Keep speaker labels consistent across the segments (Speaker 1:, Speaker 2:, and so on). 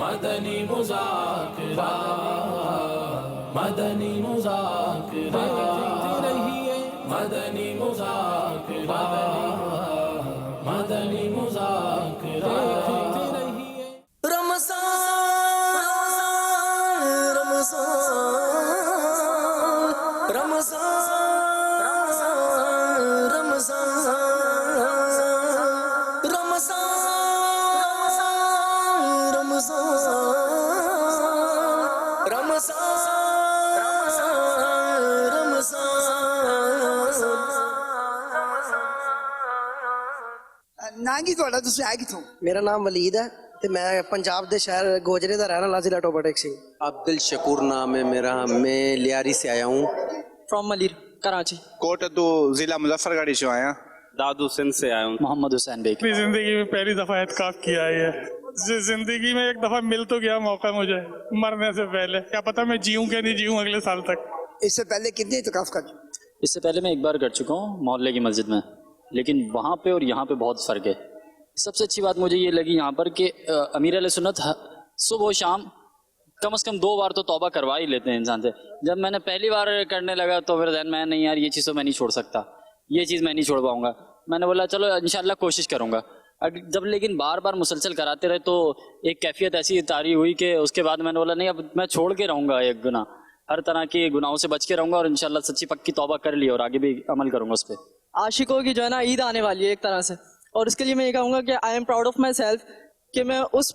Speaker 1: مدنی مذاکرہ مدنی مذاکرہ مدنی مذاکرہ مدنی مذاکرہ رمضان رمضان رمضان رمضان
Speaker 2: نانگی تھوڑا تسی آئے کتوں؟
Speaker 3: میرا نام ولید ہے تے میں پنجاب دے شہر گوجرے دا رہنا والا ضلع ٹوبا ٹیک سی.
Speaker 4: عبد الشکور نام ہے میرا, میں لیاری سے آیا ہوں.
Speaker 5: فرام ملیر کراچی.
Speaker 6: کوٹدو ضلع مظفر گڑھی سے آیا.
Speaker 7: دادو سندھ سے آیا ہوں.
Speaker 5: محمد حسین بیگ.
Speaker 8: زندگی میں پہلی دفعہ اعتکاف کیا ہے. زندگی میں ایک دفعہ مل تو گیا موقع مجھے مرنے سے پہلے, کیا پتا میں جیوں کہ نہیں جیوں اگلے سال تک.
Speaker 2: اس سے پہلے کتنے اعتکاف کر چکے؟
Speaker 5: اس سے پہلے میں ایک بار کر چکا ہوں محلے کی مسجد میں, لیکن وہاں پہ اور یہاں پہ بہت فرق ہے. سب سے اچھی بات مجھے یہ لگی یہاں پر کہ امیر علیہ سنت صبح و شام کم از کم 2 بار تو توبہ کروا ہی لیتے ہیں انسان سے. جب میں نے پہلی بار کرنے لگا تو پھر ذہن میں نہیں یار یہ چیز تو میں نہیں چھوڑ سکتا, یہ چیز میں نہیں چھوڑ پاؤں گا. میں نے بولا چلو انشاءاللہ کوشش کروں گا. جب لیکن بار بار مسلسل کراتے رہے تو ایک کیفیت ایسی طاری ہوئی کہ اس کے بعد میں نے بولا نہیں اب میں چھوڑ کے رہوں گا ایک گناہ, ہر طرح کے گناہوں سے بچ کے رہوں گا اور انشاءاللہ سچی پکی توبہ کر لی اور آگے بھی عمل کروں گا اس پہ.
Speaker 9: عاشقوں کی جو ہے نا عید آنے والی ہے ایک طرح سے, اور اس کے لیے میں یہ کہوں گا کہ I am proud of my self کہ میں اس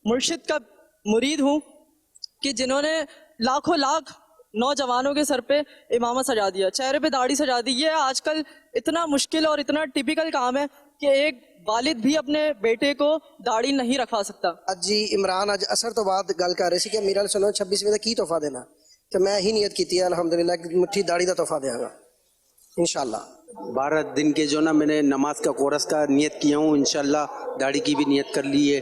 Speaker 9: مرشد کا مرید ہوں کہ جنہوں نے لاکھوں لاکھ نوجوانوں کے سر پہ امامہ سجا دیا, چہرے پہ داڑھی سجا دی. یہ آج کل اتنا مشکل اور اتنا ٹپیکل کام ہے کہ ایک والد بھی اپنے بیٹے کو داڑھی نہیں رکھوا سکتا.
Speaker 3: اج جی عمران اج اثر تو بعد گل کر رہے سی کہ میرا سنو 26ویں دا کی تحفہ دینا, تو میں ہی نیت کیتی ہے الحمدللہ کہ مٹھی داڑھی دا تحفہ دیا گا انشاءاللہ.
Speaker 4: 12 دن کے جو نا میں نے نماز کا کورس کا نیت کیا ہوں, انشاءاللہ داڑھی کی بھی نیت کر لی ہے.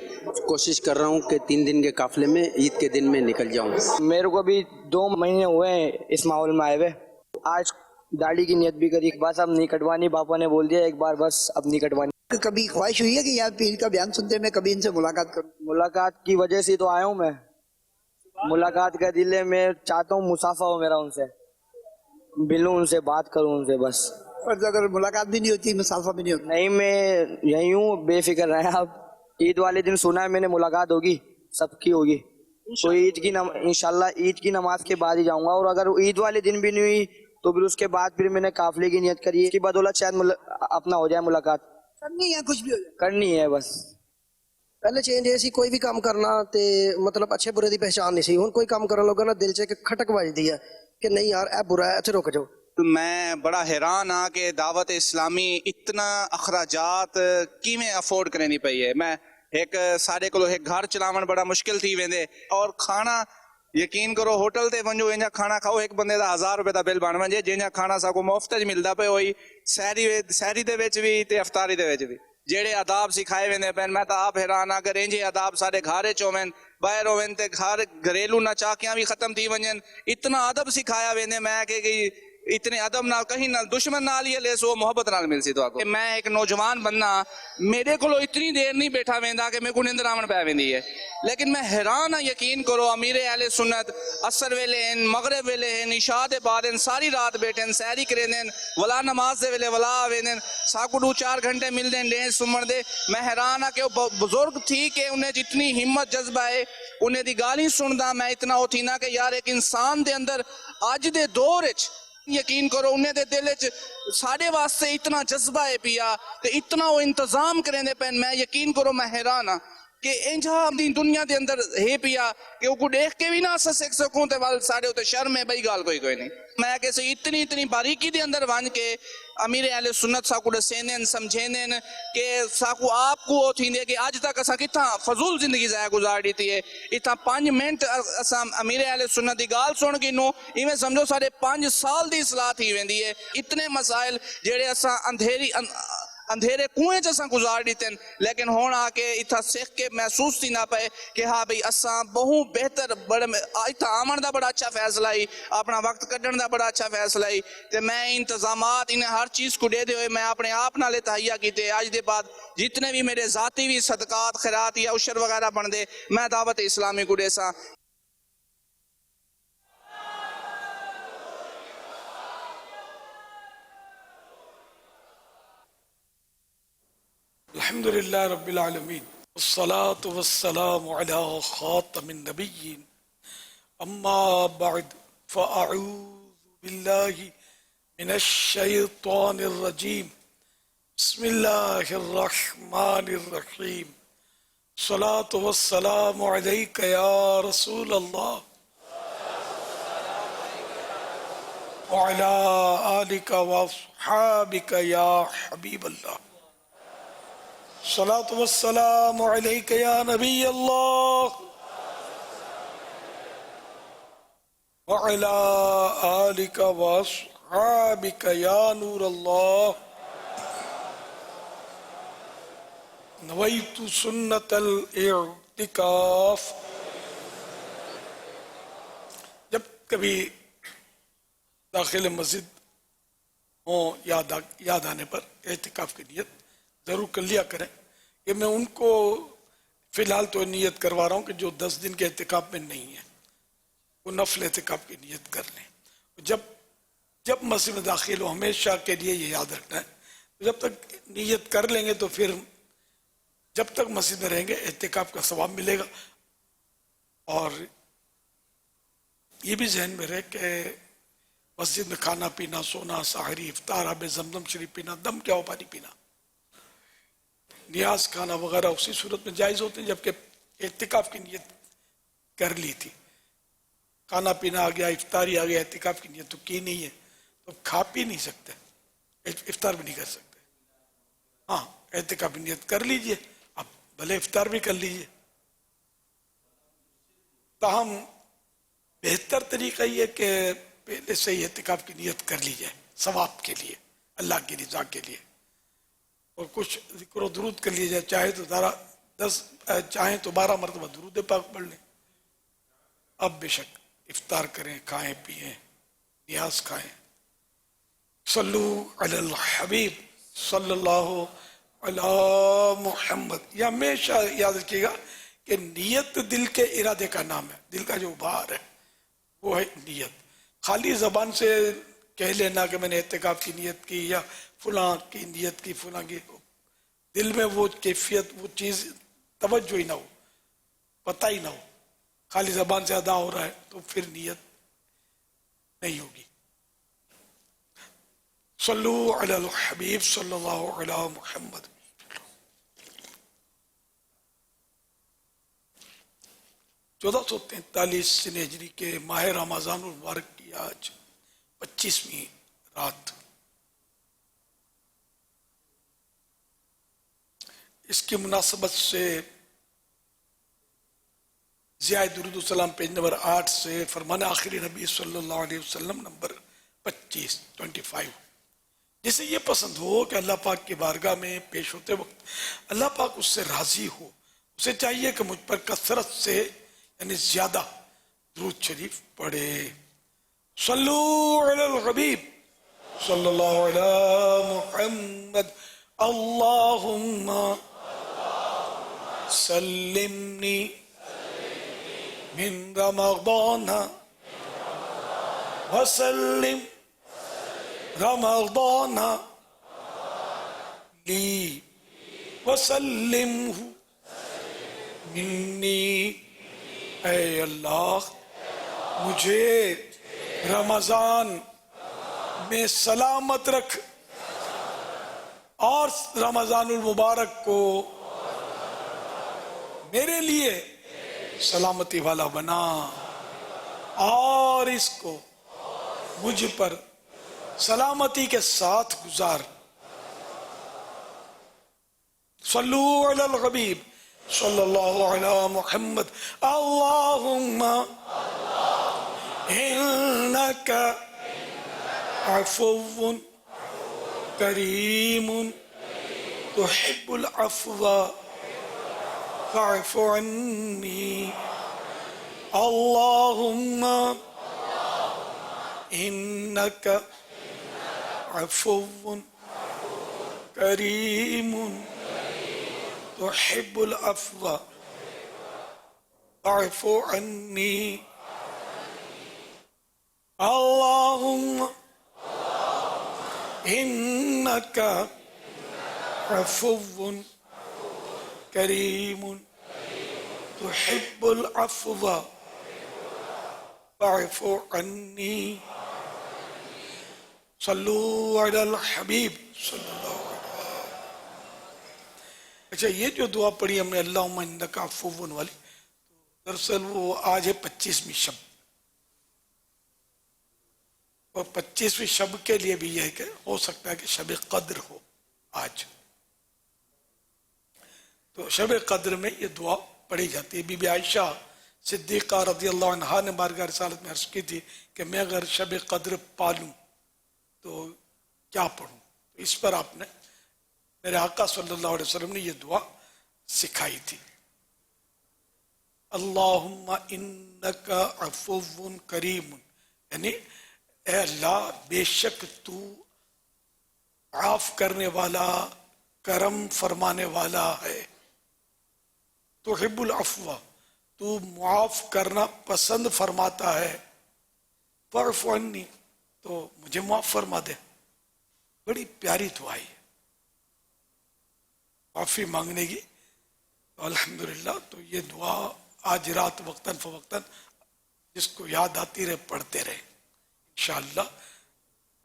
Speaker 4: کوشش کر رہا ہوں کہ 3 دن کے قافلے میں عید کے دن میں نکل جاؤں.
Speaker 10: میرے کو بھی 2 مہینے ہوئے ہیں اس ماحول میں آئے ہوئے. آج داڑھی کی نیت بھی کری, بس اب نہیں کٹوانی, پاپا نے بول دیا ایک بار بس اب نہیں کٹوانی.
Speaker 2: کبھی خواہش ہوئی ہے کہ یار پیر کا بیان سنتے میں کبھی ان سے ملاقات کروں؟
Speaker 10: ملاقات کی وجہ سے تو آیا ہوں میں. ملاقات کا دل ہے, میں چاہتا ہوں مسافہ ہو میرا ان سے, ملوں ان سے, بات کروں ان سے بس.
Speaker 2: اور اگر ملاقات بھی نہیں ہوتی مسافہ بھی نہیں ہوتا؟
Speaker 10: نہیں, میں یہی ہوں, بے فکر رہے آپ. عید والے دن سنا ہے میں نے ملاقات ہوگی, سب کی ہوگی. تو عید کی انشاءاللہ عید کی نماز کے بعد ہی جاؤں گا, اور اگر عید والے دن بھی نہیں ہوئی تو پھر اس کے بعد پھر میں نے قافلے کی نیت کری ہے کہ بدولت شاید اپنا ہو جائے ملاقات.
Speaker 2: کرنی ہے کچھ بھی ہو جائے,
Speaker 10: کرنی ہے بس.
Speaker 3: پہلے چینج ہے سی کوئی بھی کام کرنا تے مطلب اچھے برے دی پہچان نہیں سی. ہن کوئی کام کرن لوگا نا دل چ ایک کھٹک وجدی ہے کہ نہیں یار اے برا ہے, اتھے رک جاؤ.
Speaker 6: میں بڑا حیران ہاں کہ دعوت اسلامی اتنا اخراجات کیویں افورڈ کرنی پئی ہے. میں ایک سارے کو ایک گھر چلاون بڑا مشکل تھی ویندے, اور کھانا یقین کرو ہوٹل تے ونجو انجا کھانا کھاؤ ایک بندے دا 1000 روپے دا بل بن ونجے, جنجا کھانا ساکو مفت وچ ملدا پے ہوئی سحری دے وچ وی تے افطاری دے وچ وی. جیڑے آداب سکھائے ویندے پین, میں تا آپ حیران ہاں اگر انجے آداب سارے گھر وچ ہوون, باہر ہوون تے گھر گھریلو ناچاکیاں بھی ختم تھی ونجن. اتنا ادب سکھایا ویندے میں کہ اتنے ادب نال کہیں نال دشمن نال یہ لے سو محبت نال مل سی. تو میں ایک نوجوان بننا, میرے کو اتنی دیر نہیں بیٹھا ویندا کہ میرے کو نیند آون پے ویندی ہے, لیکن میں حیران ہاں. یقین کرو امیر اہل سنت عصر ویلے ہیں, مغرب ویلے ہیں, عشاء دے بعد ہیں, ساری رات بیٹھے ہیں, سحری کرے ہیں, ولا نماز دے ویلے ولا آویں, ساکو 2-4 گھنٹے مل دیں ڈین سمن دے. میں حیران ہاں کہ وہ بزرگ تھی کہ انہیں جتنی ہمت جذبہ ہے انہیں دی گالی سندا میں اتنا ہو تھی نا کہ یار ایک انسان دے اندر اج دے دور وچ یقین کرو انہیں دے دل وچ ساڈے واسطے اتنا جذبہ ہے پیا تے اتنا وہ انتظام کریں دے پین. میں یقین کرو میں حیران ہاں کہ انجا اپنی دنیا دے اندر ہے پیا کہ وہ کو دیکھ کے بھی نہ سک سکوں تے وال ساڈے تے شرم ہے بھائی گال کوئی نہیں. میں کہ اتنی باریکی دے اندر وان کے امیر اہل سنت ساکو دسینن سمجھینن کہ ساکو آپ کو تھیندے کہ آج تک اسا کتھاں فضول زندگی ضائع گزار دیتی ہے. اتنا 5 منٹ اسا امیر اہل سنت دی گال سن کے نو ایویں سمجھو ساڈے 5 سال دی اصلاح تھی ویندی ہے. اتنے مسائل جڑے اسا اندھیرے کنویں چ اساں گزار دیتن لیکن ہون آ کے اتھا سکھ کے محسوس تھی نہ پے کہ ہاں بھئی اساں بہوں بہتر بڑے اتھا آمن دا بڑا اچھا فیصلہ ہی اپنا وقت کڈن دا بڑا اچھا فیصلہ ہی تے میں انتظامات انہیں ہر چیز کو دے دے ہوئے میں اپنے آپ نالے تہیا کیتے آج دے بعد جتنے بھی میرے ذاتی بھی صدقات خیرات یا عشر وغیرہ بن دے میں دعوت اسلامی کو دے ساں.
Speaker 7: الحمد للہ رب العالمین والصلاة والسلام على خاتم النبیین اما بعد فاعوذ باللہ من الشیطان الرجیم بسم اللہ الرحمن الرحیم الصلاة والسلام علیک یا رسول اللہ وعلى آلک واصحابک یا حبیب اللہ الصلاة والسلام علیک یا نبی اللہ وعلی آلک واصحابک یا نور اللہ نویت سنت الاعتکاف. جب کبھی داخل مسجد ہوں یاد آنے پر اعتکاف کی نیت ضرور کر لیا کریں کہ میں ان کو فی الحال تو نیت کروا رہا ہوں کہ جو 10 دن کے اعتکاف میں نہیں ہے وہ نفل اعتکاف کی نیت کر لیں. جب مسجد میں داخل ہو ہمیشہ کے لیے یہ یاد رکھنا ہے جب تک نیت کر لیں گے تو پھر جب تک مسجد میں رہیں گے اعتکاف کا ثواب ملے گا. اور یہ بھی ذہن میں رہے کہ مسجد میں کھانا پینا سونا سحری افطار آب زمزم شریف پینا دم کیا ہو پانی پینا نیاز کھانا وغیرہ اسی صورت میں جائز ہوتے ہیں جبکہ اعتکاف کی نیت کر لی تھی. کھانا پینا آ گیا افطاری آ گیا اعتکاف کی نیت تو کی نہیں ہے تو کھا پی نہیں سکتے افطار بھی نہیں کر سکتے. ہاں اعتکاف کی نیت کر لیجئے اب بھلے افطار بھی کر لیجئے. تاہم بہتر طریقہ یہ کہ پہلے سے ہی اعتکاف کی نیت کر لی جائے ثواب کے لیے اللہ کی رضا کے لیے اور کچھ ذکر و درود کر لیے جائے چاہیں تو 12 مرتبہ درود پاک پڑھ لیں. اب بے شک افطار کریں کھائیں پیئیں نیاز کھائیں. صلو علی الحبیب صلی اللہ علی محمد. یہ ہمیشہ یاد رکھیے گا کہ نیت دل کے ارادے کا نام ہے. دل کا جو بھار ہے وہ ہے نیت. خالی زبان سے کہہ لینا کہ میں نے اعتکاف کی نیت کی یا فلاں کی نیت کی فلاں کی دل میں وہ کیفیت وہ چیز توجہ ہی نہ ہو پتہ ہی نہ ہو خالی زبان سے ادا ہو رہا ہے تو پھر نیت نہیں ہوگی. صلو علی الحبیب صلی اللہ علی محمد. چودہ سو 43 ہجری کے ماہ رمضان المبارک کی آج 25ویں رات. اس کی مناسبت سے ضیاء درود السلام پیج نمبر 8 سے فرمان آخری نبی صلی اللہ علیہ وسلم نمبر 25 جسے یہ پسند ہو کہ اللہ پاک کی بارگاہ میں پیش ہوتے وقت اللہ پاک اس سے راضی ہو اسے چاہیے کہ مجھ پر کثرت سے یعنی زیادہ درود شریف پڑھے. صلو علی الحبیب صلی اللہ علی محمد. اللہم سلمنی من رمضان وسلم رمضان لی وسلمہ منی. اے اللہ مجھے رمضان میں سلامت رکھ اور رمضان المبارک کو میرے لیے سلامتی والا بنا اور اس کو مجھ پر سلامتی کے ساتھ گزار. صلو علی الحبیب صلی اللہ علی محمد. اللہم انکا عفو کریم تحب العفو فاعف عني اللهم إنك عفو كريم تحب العفو فاعف عني اللهم إنك عفو كريم تحب العفو فاعف عني صلوا على الحبیب صلی اللہ علیہ وسلم. اچھا یہ جو دعا پڑھی ہم نے اللہم انک عفو والی، دراصل وہ آج ہے 25ویں شب، اور 25ویں شب کے لیے بھی یہ ہے کہ ہو سکتا ہے کہ شب قدر ہو آج، تو شب قدر میں یہ دعا پڑھی جاتی ہے. بی بی عائشہ صدیقہ رضی اللہ عنہا نے بارگاہ رسالت میں عرض کی تھی کہ میں اگر شب قدر پالوں تو کیا پڑھوں، اس پر آپ نے میرے آقا صلی اللہ علیہ وسلم نے یہ دعا سکھائی تھی. اللہم انکا عفو کریم، یعنی اے اللہ بے شک تو معاف کرنے والا، کرم فرمانے والا ہے. تحب العفو، تو معاف کرنا پسند فرماتا ہے. فاعف عنی، تو مجھے معاف فرما دے. بڑی پیاری دعا ہے معافی مانگنے کی. الحمدللہ تو یہ دعا آج رات وقتاً فوقتاً جس کو یاد آتی رہے پڑھتے رہے، انشاءاللہ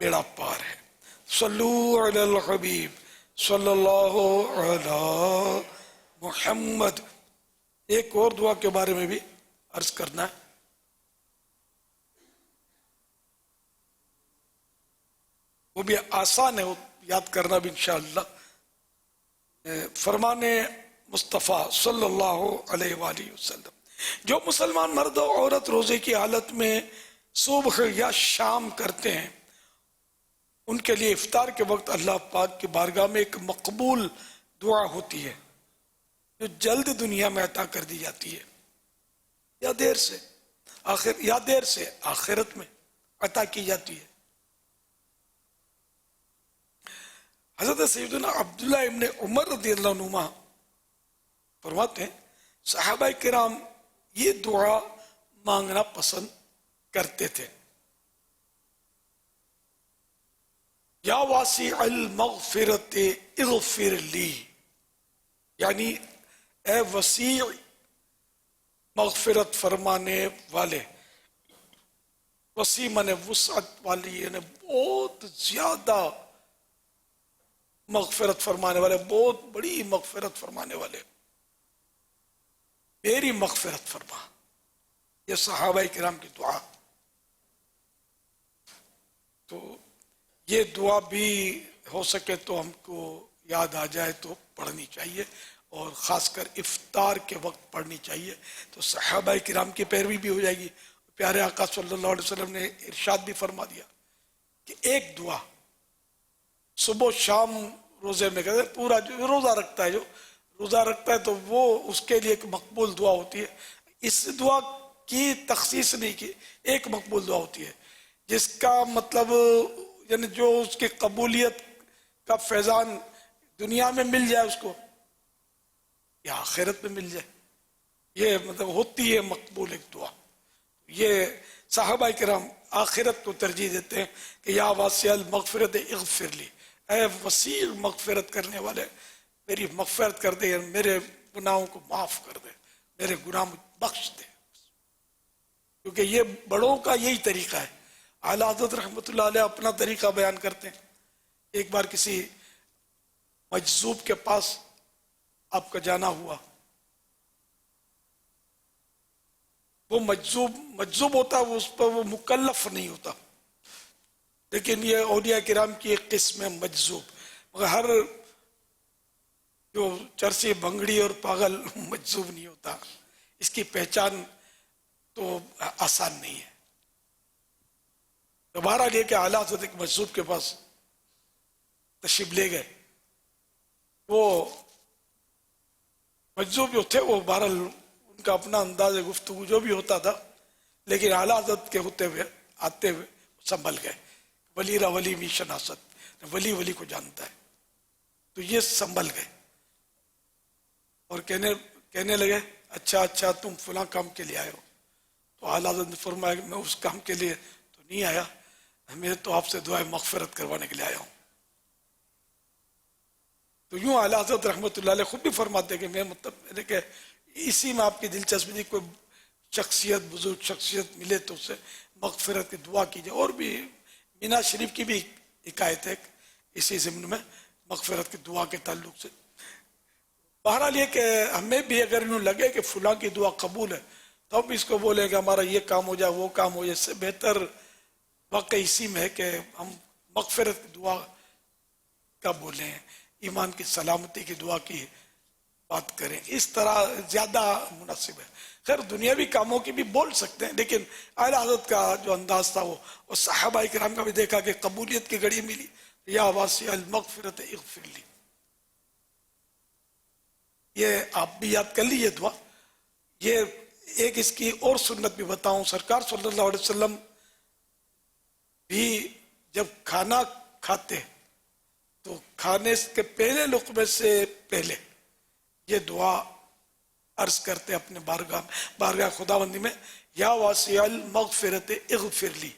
Speaker 7: بیڑا پار ہے. صلو علی الحبیب صلی اللہ علی محمد. ایک اور دعا کے بارے میں بھی عرض کرنا ہے. وہ بھی آسان ہے یاد کرنا بھی انشاءاللہ. فرمان مصطفیٰ صلی اللہ علیہ وآلہ وسلم، جو مسلمان مرد و عورت روزے کی حالت میں صبح یا شام کرتے ہیں ان کے لیے افطار کے وقت اللہ پاک کی بارگاہ میں ایک مقبول دعا ہوتی ہے جو جلد دنیا میں عطا کر دی جاتی ہے یا دیر سے آخرت میں عطا کی جاتی ہے. حضرت سیدنا عبداللہ ابن عمر رضی اللہ عنہما فرماتے ہیں صحابہ کرام یہ دعا مانگنا پسند کرتے تھے. یا واسع المغفرت اغفر لی، یعنی اے وسیع مغفرت فرمانے والے، وسیع مانے وسعت والی، یعنی بہت زیادہ مغفرت فرمانے والے، بہت بڑی مغفرت فرمانے والے، میری مغفرت فرما. یہ صحابہ کرام کی دعا. تو یہ دعا بھی ہو سکے تو ہم کو یاد آ جائے تو پڑھنی چاہیے، اور خاص کر افطار کے وقت پڑھنی چاہیے. تو صحابہ کرام کی پیروی بھی ہو جائے گی. پیارے آقا صلی اللہ علیہ وسلم نے ارشاد بھی فرما دیا کہ ایک دعا صبح و شام روزے میں کہتے ہیں، پورا جو روزہ رکھتا ہے تو وہ اس کے لیے ایک مقبول دعا ہوتی ہے. اس دعا کی تخصیص نہیں کی، ایک مقبول دعا ہوتی ہے جس کا مطلب یعنی جو اس کی قبولیت کا فیضان دنیا میں مل جائے اس کو یا آخرت میں مل جائے، یہ مطلب ہوتی ہے مقبول ایک دعا. یہ صحابہ کرام آخرت کو ترجیح دیتے ہیں کہ یا واسع المغفرت اغفر لی، اے وسیع مغفرت کرنے والے میری مغفرت کر دے، میرے گناہوں کو معاف کر دے، میرے گناہ بخش دے. کیونکہ یہ بڑوں کا یہی طریقہ ہے. اعلیٰ حضرت رحمۃ اللہ علیہ اپنا طریقہ بیان کرتے ہیں. ایک بار کسی مجذوب کے پاس آپ کا جانا ہوا. وہ مجذوب ہوتا ہے، اس پر وہ مکلف نہیں ہوتا، لیکن یہ اولیاء کرام کی ایک قسم ہے مجذوب. مگر ہر جو چرسی بنگڑی اور پاگل مجذوب نہیں ہوتا، اس کی پہچان تو آسان نہیں ہے. دوبارہ لے کے اعلیٰ حضرت ایک مجذوب کے پاس تشریف لے گئے. وہ مجذوب جو تھے وہ بہرحال ان کا اپنا انداز گفتگو جو بھی ہوتا تھا، لیکن اعلیٰ حضرت کے ہوتے ہوئے آتے ہوئے سنبھل گئے. ولی را ولی می شناست، ولی ولی کو جانتا ہے. تو یہ سنبھل گئے اور کہنے لگے اچھا تم فلاں کام کے لیے آئے ہو. تو اعلیٰ حضرت نے فرمایا کہ میں اس کام کے لیے تو نہیں آیا، میں تو آپ سے دعائے مغفرت کروانے کے لیے آیا ہوں. تو یوں اعلیٰ حضرت رحمۃ اللہ علیہ خود بھی فرماتے کہ میں کہ اسی میں آپ کی دلچسپی تھی، کوئی شخصیت بزرگ شخصیت ملے تو اسے مغفرت کی دعا کیجیے. اور بھی مینا شریف کی بھی حکایت ہے اسی ضمن میں مغفرت کی دعا کے تعلق سے. بہرحال یہ کہ ہمیں بھی اگر یوں لگے کہ فلاں کی دعا قبول ہے تو ہم اس کو بولیں کہ ہمارا یہ کام ہو جائے وہ کام ہو جائے، اس سے بہتر واقع اسی میں ہے کہ ہم مغفرت کی دعا کا بولیں، ایمان کی سلامتی کی دعا کی بات کریں، اس طرح زیادہ مناسب ہے. خیر دنیاوی کاموں کی بھی بول سکتے ہیں، لیکن اعلیٰ حضرت کا جو انداز تھا وہ اور صحابہ کرام کا بھی دیکھا کہ قبولیت کی گھڑی ملی، یا واسع المغفرت اغفر لی. یہ آپ بھی یاد کر لیجیے دعا. یہ ایک اس کی اور سنت بھی بتاؤں، سرکار صلی اللہ علیہ وسلم بھی جب کھانا کھاتے تو کھانے کے پہلے لقمے سے پہلے یہ دعا عرض کرتے اپنے بارگاہ خداوندی میں، یا واسع المغفرت اغفر لی.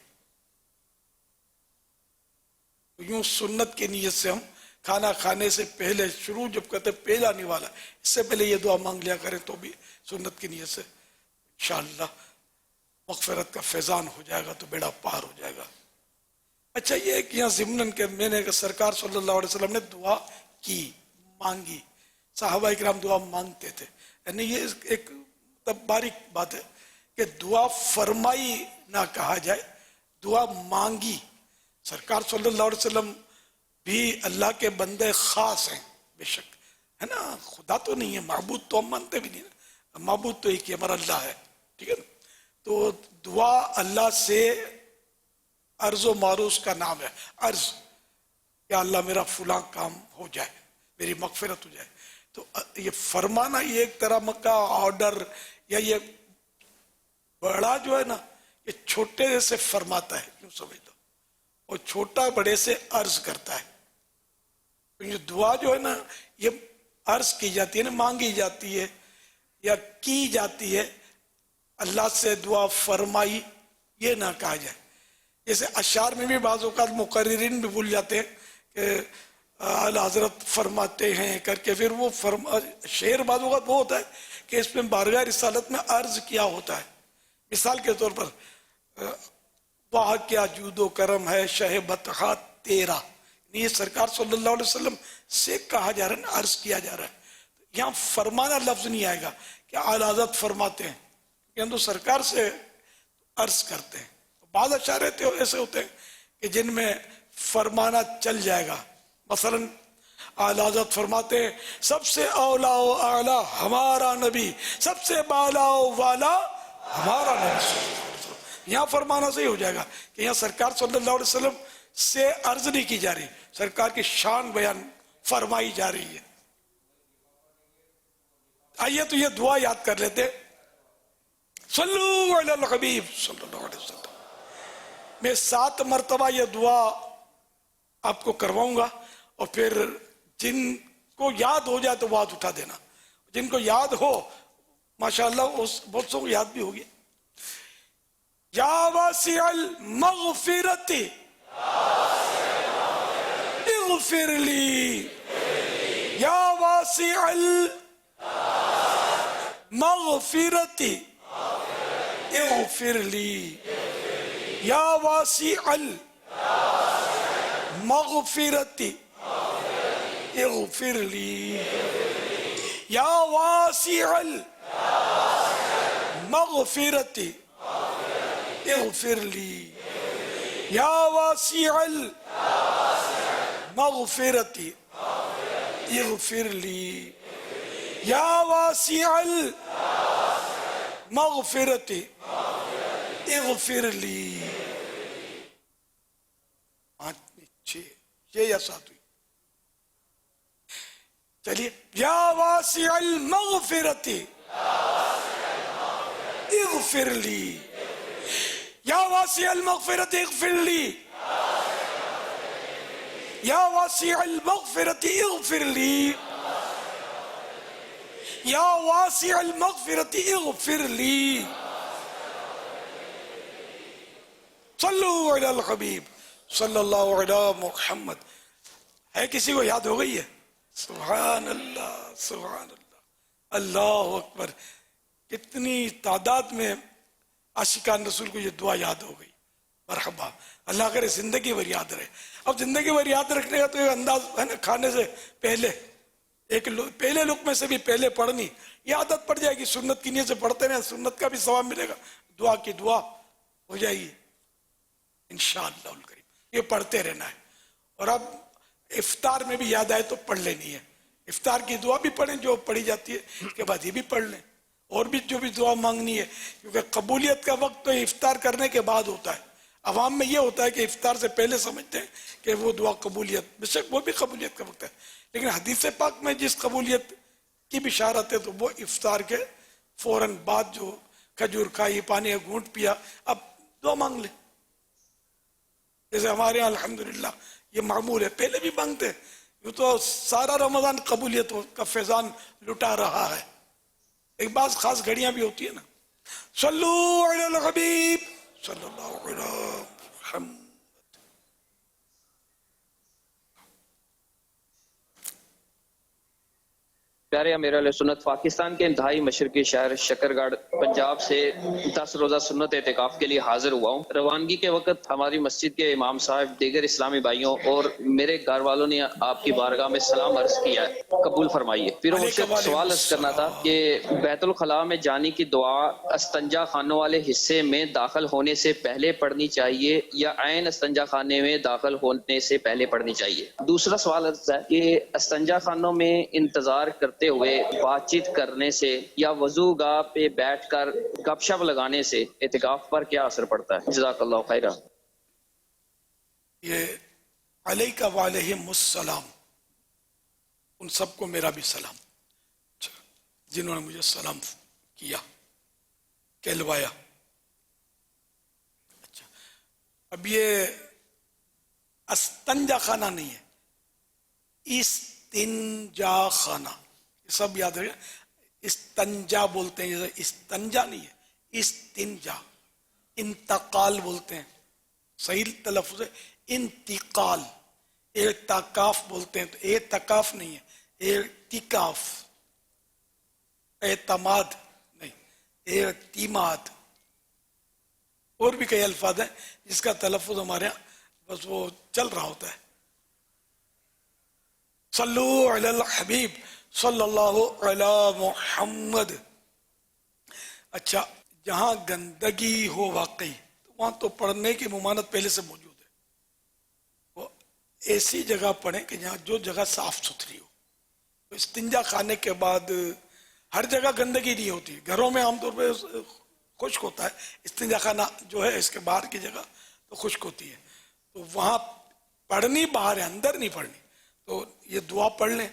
Speaker 7: یوں سنت کی نیت سے ہم کھانا کھانے سے پہلے شروع جب کرتے پہلا نوالا اس سے پہلے یہ دعا مانگ لیا کریں تو بھی سنت کی نیت سے انشاءاللہ مغفرت کا فیضان ہو جائے گا تو بیڑا پار ہو جائے گا. اچھا یہ کہ یہاں ضمناً کہ میں نے سرکار صلی اللہ علیہ وسلم نے دعا کی مانگی، صحابہ کرام دعا مانگتے تھے، یعنی یہ ایک باریک بات ہے کہ دعا فرمائی نہ کہا جائے، دعا مانگی. سرکار صلی اللہ علیہ وسلم بھی اللہ کے بندے خاص ہیں بے شک، ہے نا، خدا تو نہیں ہے، معبود تو ہم مانتے بھی نہیں نا، معبود تو ایک ہی ہمارا اللہ ہے، ٹھیک ہے نا. تو دعا اللہ سے عرض و معروض کا نام ہے. عرض یا اللہ میرا فلاں کام ہو جائے، میری مغفرت ہو جائے. تو یہ فرمانا یہ ایک طرح کا آرڈر، یا یہ بڑا جو ہے نا یہ چھوٹے سے فرماتا ہے، کیوں سمجھ دو، اور چھوٹا بڑے سے عرض کرتا ہے. یہ دعا جو ہے نا یہ عرض کی جاتی ہے نا، مانگی جاتی ہے یا کی جاتی ہے. اللہ سے دعا فرمائی یہ نہ کہا جائے. جیسے اشعار میں بھی بعض اوقات مقررین بھی بھول جاتے ہیں کہ اعلیٰ حضرت فرماتے ہیں کر کے، پھر وہ شعر بعض اوقات وہ ہوتا ہے کہ اس میں بارگاہ رسالت میں عرض کیا ہوتا ہے. مثال کے طور پر واہ کیا جود و کرم ہے شہ بطحا تیرا، یہ سرکار صلی اللہ علیہ وسلم سے کہا جا رہا ہے، عرض کیا جا رہا ہے. یہاں فرمانا لفظ نہیں آئے گا کہ اعلیٰ حضرت فرماتے ہیں، کہ ہم تو سرکار سے عرض کرتے ہیں. بعض اشعار ایسے ہوتے ہیں کہ جن میں فرمانا چل جائے گا. مثلا اعلیٰ حضرت فرماتے ہیں سب سے اولا و اعلیٰ ہمارا نبی، سب سے بالا و والا ہمارا نبی. یہاں فرمانا صحیح ہو جائے گا کہ یہاں سرکار صلی اللہ علیہ وسلم سے عرض نہیں کی جا رہی، سرکار کی شان بیان فرمائی جا رہی ہے. آئیے تو یہ دعا یاد کر لیتے. صلو علی الحبیب صلی اللہ علیہ وسلم. میں 7 مرتبہ یہ دعا آپ کو کرواؤں گا، اور پھر جن کو یاد ہو جائے تو وہ ہاتھ اٹھا دینا، جن کو یاد ہو ماشاءاللہ بہت سو کو یاد بھی ہوگی. یا واسع المغفرت اغفر لی، یا واسع المغفرت اغفر لی، یا واسع المغفرت اغفر لی، یا واسع المغفرت اغفر لی، یا واسع المغفرت اغفر لی، یا واسع المغفرت اغفر لی. 5 6 یا 7 ہوئی. چلیے، یا واسع المغفرت اغفر لی، یا واسع المغفرت اغفر لی، یا واسع المغفرت اغفر لی، یا واسع المغفرت اغفر لی۔ صلو علی الحبیب صلی اللہ علی محمد۔ ہے کسی کو یاد ہو گئی ہے؟ سبحان اللہ، سبحان اللہ، اللہ اکبر۔ کتنی تعداد میں عاشقان رسول کو یہ دعا یاد ہو گئی۔ مرحبا، اللہ کرے زندگی بھر یاد رہے۔ اب زندگی بھر یاد رکھنے کا تو ایک انداز ہے نا، کھانے سے پہلے پہلے لقمے سے بھی پہلے پڑھنی، یہ عادت پڑ جائے گی۔ سنت کی نیت سے پڑھتے رہے، سنت کا بھی ثواب ملے گا، دعا کی دعا ہو جائے گی انشاءاللہ الکریم۔ یہ پڑھتے رہنا ہے۔ اور اب افطار میں بھی یاد آئے تو پڑھ لینی ہے۔ افطار کی دعا بھی پڑھیں جو پڑھی جاتی ہے، اس کے بعد یہ بھی پڑھ لیں، اور بھی جو بھی دعا مانگنی ہے، کیونکہ قبولیت کا وقت تو افطار کرنے کے بعد ہوتا ہے۔ عوام میں یہ ہوتا ہے کہ افطار سے پہلے سمجھتے ہیں کہ وہ دعا قبولیت، بے شک وہ بھی قبولیت کا وقت ہے، لیکن حدیث پاک میں جس قبولیت کی بشارت ہے تو وہ افطار کے فوراً بعد، جو کھجور کھائی، پانی کا گھونٹ پیا، اب دعا مانگ لیں۔ جیسے ہمارے یہاں الحمدللہ یہ معمول ہے، پہلے بھی مانگتے ہیں، یہ تو سارا رمضان قبولیت کا فیضان لٹا رہا ہے۔ ایک بعض خاص گھڑیاں بھی ہوتی ہے نا۔ صلو علی الحبیب صلی اللہ علیہ وسلم۔
Speaker 11: پیارے امیر علیہ سنت، پاکستان کے انتہائی مشرقی شہر شکرگڑھ پنجاب سے 10 روزہ سنت اعتکاف کے لیے حاضر ہوا ہوں۔ روانگی کے وقت ہماری مسجد کے امام صاحب، دیگر اسلامی بھائیوں اور میرے گھر والوں نے آپ کی بارگاہ میں سلام عرض کیا ہے، قبول فرمائیے۔ پھر مجھے سوال عرض کرنا تھا کہ بیت الخلاء میں جانے کی دعا استنجا خانوں والے حصے میں داخل ہونے سے پہلے پڑھنی چاہیے یا عین استنجا خانے میں داخل ہونے سے پہلے پڑھنی چاہیے؟ دوسرا سوال عرض ہے کہ استنجا خانوں میں انتظار کرتے ہوئے بات چیت کرنے سے یا وضو گاہ پہ بیٹھ کر گپ شپ لگانے سے اعتکاف پر کیا اثر پڑتا ہے؟ جزاک اللہ خیرہ۔
Speaker 7: یہ علیکہ وعلیہم السلام، ان سب کو میرا بھی سلام، جنہوں نے مجھے سلام کیا، کہلوایا۔ اچھا، اب یہ استنجا خانہ نہیں ہے، استنجا خانہ، سب یاد رکھیں۔ استنجا بولتے ہیں، جیسے استنجا نہیں ہے، استنجا۔ انتقال بولتے ہیں، صحیح تلفظ ہے انتقال۔ اعتکاف بولتے ہیں تو اعتکاف نہیں ہے، اعتکاف۔ اعتماد نہیں، اعتماد۔ اور بھی کئی الفاظ ہیں جس کا تلفظ ہمارے یہاں بس وہ چل رہا ہوتا ہے۔ صلو علی الحبیب صلی اللہ علی محمد۔ اچھا، جہاں گندگی ہو واقعی وہاں تو پڑھنے کی ممانعت پہلے سے موجود ہے۔ وہ ایسی جگہ پڑھیں کہ جہاں جو جگہ صاف ستھری ہو۔ تو استنجا خانے کے بعد ہر جگہ گندگی نہیں ہوتی، گھروں میں عام طور پہ خشک ہوتا ہے، استنجا خانہ جو ہے اس کے باہر کی جگہ تو خشک ہوتی ہے، تو وہاں پڑھنی باہر ہے، اندر نہیں پڑھنی۔ تو یہ دعا پڑھ لیں،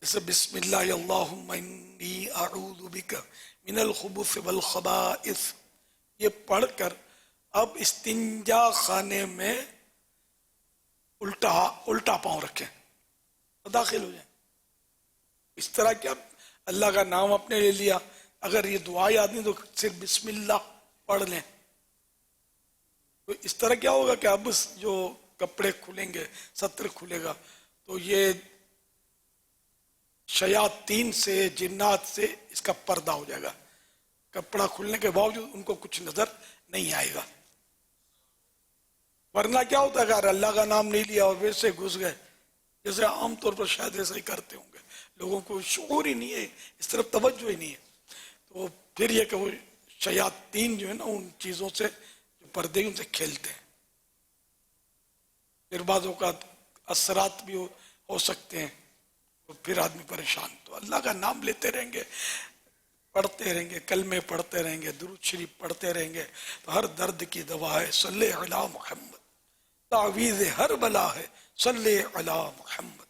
Speaker 7: جیسے بسم اللہ اللہم انی اعوذ بک من الخبث والخبائث، یہ پڑھ کر اب استنجا خانے میں الٹا پاؤں رکھیں، داخل ہو جائیں۔ اس طرح کیا اللہ کا نام اپنے لے لیا، اگر یہ دعا یاد نہیں تو صرف بسم اللہ پڑھ لیں۔ تو اس طرح کیا ہوگا کہ اب جو کپڑے کھلیں گے، ستر کھلے گا، تو یہ شیاطین سے، جنات سے اس کا پردہ ہو جائے گا۔ کپڑا کھلنے کے باوجود ان کو کچھ نظر نہیں آئے گا۔ ورنہ کیا ہوتا ہے اگر اللہ کا نام نہیں لیا اور ویسے گھس گئے، جیسے عام طور پر شاید ایسا ہی کرتے ہوں گے، لوگوں کو شعور ہی نہیں ہے، اس طرف توجہ ہی نہیں ہے، تو پھر یہ کہ وہ شیاطین جو ہے نا ان چیزوں سے، جو پردے ان سے کھیلتے ہیں، پھر بعض اوقات اثرات بھی ہو سکتے ہیں، تو پھر آدمی پریشان۔ تو اللہ کا نام لیتے رہیں گے، پڑھتے رہیں گے، کلمے پڑھتے رہیں گے، درود شریف پڑھتے رہیں گے، تو ہر درد کی دوا ہے صلی علی محمد، تعویذ ہر بلا ہے صلی علی محمد۔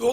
Speaker 7: 2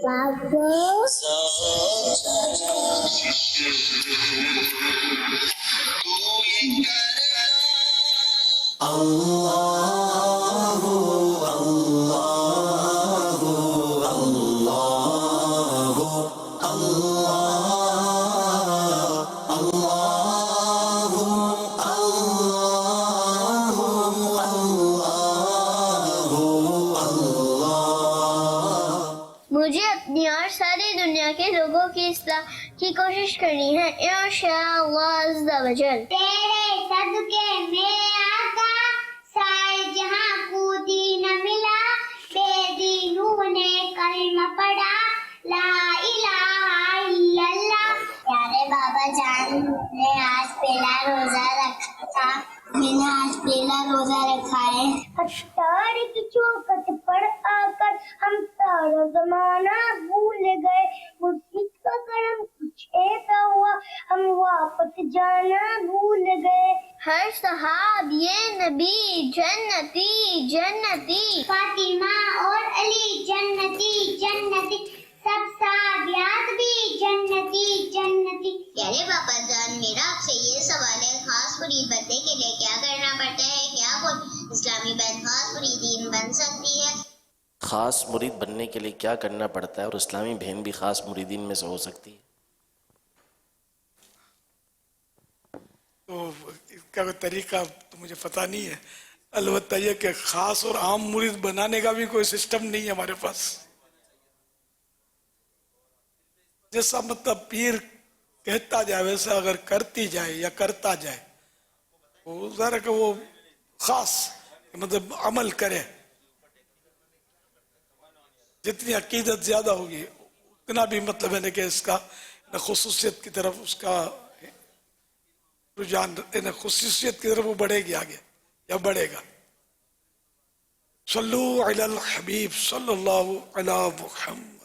Speaker 12: Papa. مجھے اپنی اور ساری دنیا کے لوگوں کی اصلاح کی کوشش کرنی ہے انشاءاللہ عز و جل۔
Speaker 13: تیرے صدقے میں آقا سارے جہاں کو دین ملا، بے دینوں نے کلمہ پڑھا لا الہ الا اللہ۔ پیارے بابا جان نے آج پہلا روزہ رکھا تھا، میں نے آج پہلا روزہ رکھا ہے۔ اشتار کی چوکھٹ پر آ کر ہم سارا زمانہ بھول گئے، مرشد کا کرم کچھ ایسا ہوا ہم واپس جانا بھول گئے۔
Speaker 12: ہر صحابی نبی جنتی جنتی،
Speaker 13: فاطمہ اور علی جنتی جنتی، سب صحابیات بھی جنتی جنتی۔ پیارے بابا جان میرا آپ سے یہ سوال ہے، خاص مرید بننے کے لیے کیا کرنا پڑتا ہے؟ کیا کوئی اسلامی بہن خاص مریدین بن سکتی ہے؟
Speaker 14: خاص مرید بننے کے لیے کیا کرنا پڑتا ہے اور اسلامی بہن بھی خاص مریدین میں سے ہو سکتی ہے؟
Speaker 7: تو اس کا کوئی طریقہ تو مجھے پتہ نہیں ہے، البتہ یہ کہ خاص اور عام مرید بنانے کا بھی کوئی سسٹم نہیں ہے ہمارے پاس۔ جیسا مطلب پیر کہتا جائے ویسا اگر کرتی جائے یا کرتا جائے، وہ ذرا کہ وہ خاص مطلب عمل کرے، جتنی عقیدت زیادہ ہوگی اتنا بھی مطلب ہے کہ اس کا خصوصیت کی طرف اس کا رجحان خصوصیت کی طرف وہ بڑھے گی آگے یا بڑھے گا۔ صلو علی الحبیب صلی اللہ علی محمد۔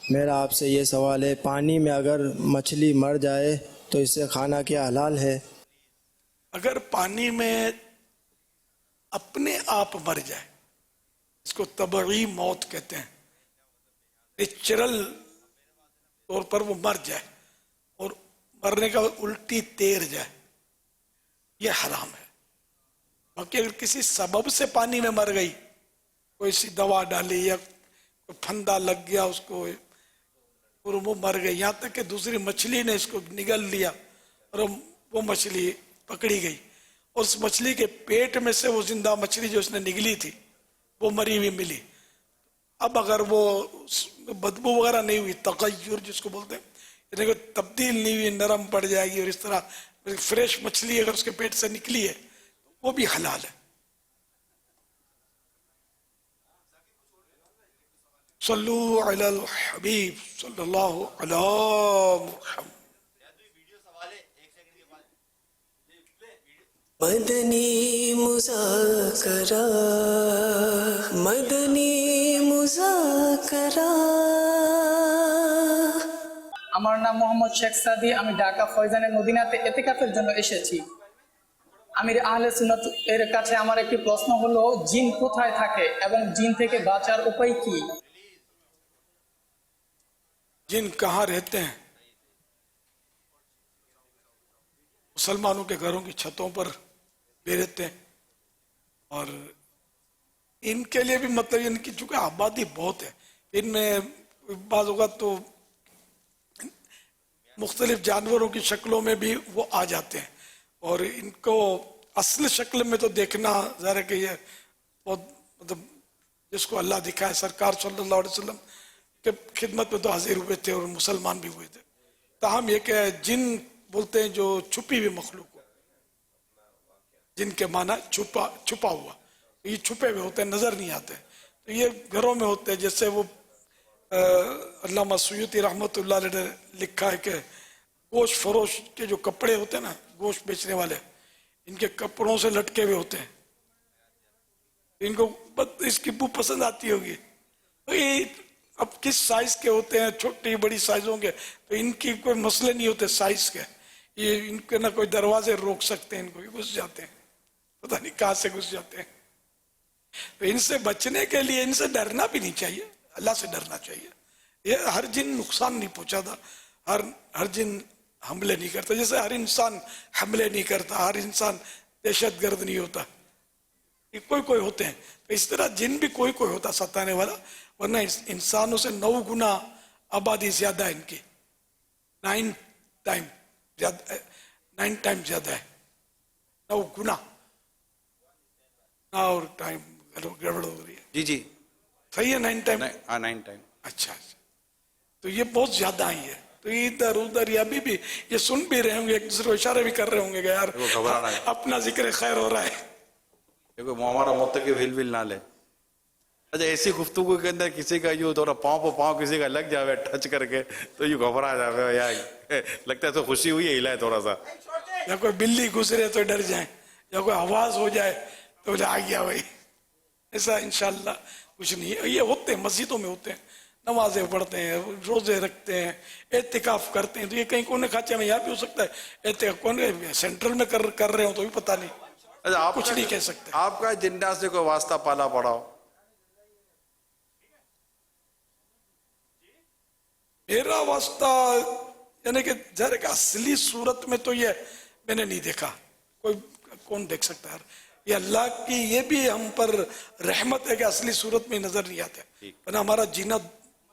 Speaker 15: میرا آپ سے یہ سوال ہے، پانی میں اگر مچھلی مر جائے تو اسے کھانا کیا حلال ہے؟
Speaker 7: اگر پانی میں اپنے آپ مر جائے، اس کو طبعی موت کہتے ہیں، نیچرل طور پر وہ مر جائے اور مرنے کا الٹی تیر جائے، یہ حرام ہے۔ باقی اگر کسی سبب سے پانی میں مر گئی، کوئی سی دوا ڈالی یا کوئی پھندا لگ گیا اس کو اور وہ مر گئی، یہاں تک کہ دوسری مچھلی نے اس کو نگل لیا اور وہ مچھلی پکڑی گئی اور اس مچھلی کے پیٹ میں سے وہ زندہ مچھلی جو اس نے نگلی تھی وہ مری ہوئی ملی، اب اگر وہ بدبو وغیرہ نہیں ہوئی، تغیر جس کو بولتے ہیں، یعنی کہ تبدیل نہیں ہوئی، نرم پڑ جائے گی اور اس طرح فریش مچھلی اگر اس کے پیٹ سے نکلی ہے وہ بھی حلال ہے۔ صلو علی الحبیب صلی اللہ علی محمد۔
Speaker 16: مدنی مذاکرہ مدنی مذاکرہ۔
Speaker 9: আমার নাম মোহাম্মদ শেখ সাদি, আমি ঢাকা ফয়জানে মদিনাতে ইতিকাফের জন্য এসেছি। আমির আহলে সুন্নাত এর কাছে আমার একটি প্রশ্ন হলো, জিন কোথায় থাকে এবং জিন থেকে বাঁচার উপায় কি?
Speaker 7: جن کہاں رہتے ہیں؟ مسلمانوں کے گھروں کی چھتوں پر بھی رہتے ہیں، اور ان کے لیے بھی مطلب ان کی چونکہ آبادی بہت ہے، ان میں بعض اوقات تو مختلف جانوروں کی شکلوں میں بھی وہ آ جاتے ہیں، اور ان کو اصل شکل میں تو دیکھنا ظاہر ہے کہ یہ بہت مطلب جس کو اللہ دکھائے، سرکار صلی اللہ علیہ وسلم کے خدمت میں تو حاضر ہوئے تھے اور مسلمان بھی ہوئے تھے۔ تاہم یہ کہ جن بولتے ہیں جو چھپی ہوئی مخلوق ہو، جن کے معنی چھپا ہوا، یہ چھپے ہوئے ہوتے ہیں، نظر نہیں آتے، تو یہ گھروں میں ہوتے ہیں۔ جیسے وہ علامہ سیوطی رحمۃ اللہ علیہ نے لکھا ہے کہ گوشت فروش کے جو کپڑے ہوتے ہیں نا، گوشت بیچنے والے، ان کے کپڑوں سے لٹکے ہوئے ہوتے ہیں، ان کو اس کی بو پسند آتی ہوگی، تو یہ اب کس سائز کے ہوتے ہیں، چھوٹی بڑی سائزوں کے، تو ان کی کوئی مسئلے نہیں ہوتے سائز کے، یہ ان کے نہ کوئی دروازے روک سکتے ہیں، ان کو گھس جاتے ہیں، پتہ نہیں کہاں سے گھس جاتے ہیں۔ تو ان سے بچنے کے لیے ان سے ڈرنا بھی نہیں چاہیے, اللہ سے ڈرنا چاہیے. یہ ہر جن نقصان نہیں پہنچاتا, ہر جن حملے نہیں کرتا, جیسے ہر انسان حملے نہیں کرتا, ہر انسان دہشت گرد نہیں ہوتا, یہ کوئی ہوتے ہیں. تو اس طرح جن بھی کوئی ہوتا ستانے والا, ورنہ انسانوں سے 9 گنا آبادی زیادہ ہے ان کی, 9 ٹائم زیادہ ہے, 9 گنا. اور ٹائم گڑبڑ ہو رہی ہے.
Speaker 17: جی
Speaker 7: صحیح ہے 9 ٹائم.
Speaker 17: 9 ٹائم.
Speaker 7: اچھا, تو یہ بہت زیادہ آئی ہے. تو ادھر ادھر یہ ابھی بھی یہ سن بھی رہے ہوں گے, ایک دوسرے کو اشارے بھی کر رہے ہوں گے کہ یار اپنا ذکر خیر ہو رہا ہے.
Speaker 17: ہمارا متقب ہل ول نہ لے. اچھا, ایسی گفتگو کے اندر کسی کا یوں تھوڑا پاؤں کسی کا لگ جاوے ٹچ کر کے تو یوں گھبرا جاوے, یا لگتا ہے تو خوشی ہوئی ہے, ہلا ہے تھوڑا سا,
Speaker 7: یا کوئی بلی گزرے تو ڈر جائیں, یا کوئی آواز ہو جائے تو آ گیا بھائی. ایسا انشاءاللہ کچھ نہیں ہے. یہ ہوتے ہیں, مسجدوں میں ہوتے ہیں, نمازیں پڑھتے ہیں, روزے رکھتے ہیں, اعتکاف کرتے ہیں. تو یہ کہیں کونے خاچے میں یہاں بھی ہو سکتا ہے, اعتکاف کونے سینٹرل میں کر رہے ہوں تو بھی پتہ نہیں, کچھ نہیں کہہ سکتے.
Speaker 17: آپ کا جنات سے کوئی واسطہ پالا پڑا ہو؟
Speaker 7: میرا واسطہ یعنی کہ ظاہر کہ اصلی صورت میں تو یہ میں نے نہیں دیکھا, کوئی کون دیکھ سکتا ہے. یہ اللہ کی یہ بھی ہم پر رحمت ہے کہ اصلی صورت میں نظر نہیں آتے, ورنہ ہمارا جینا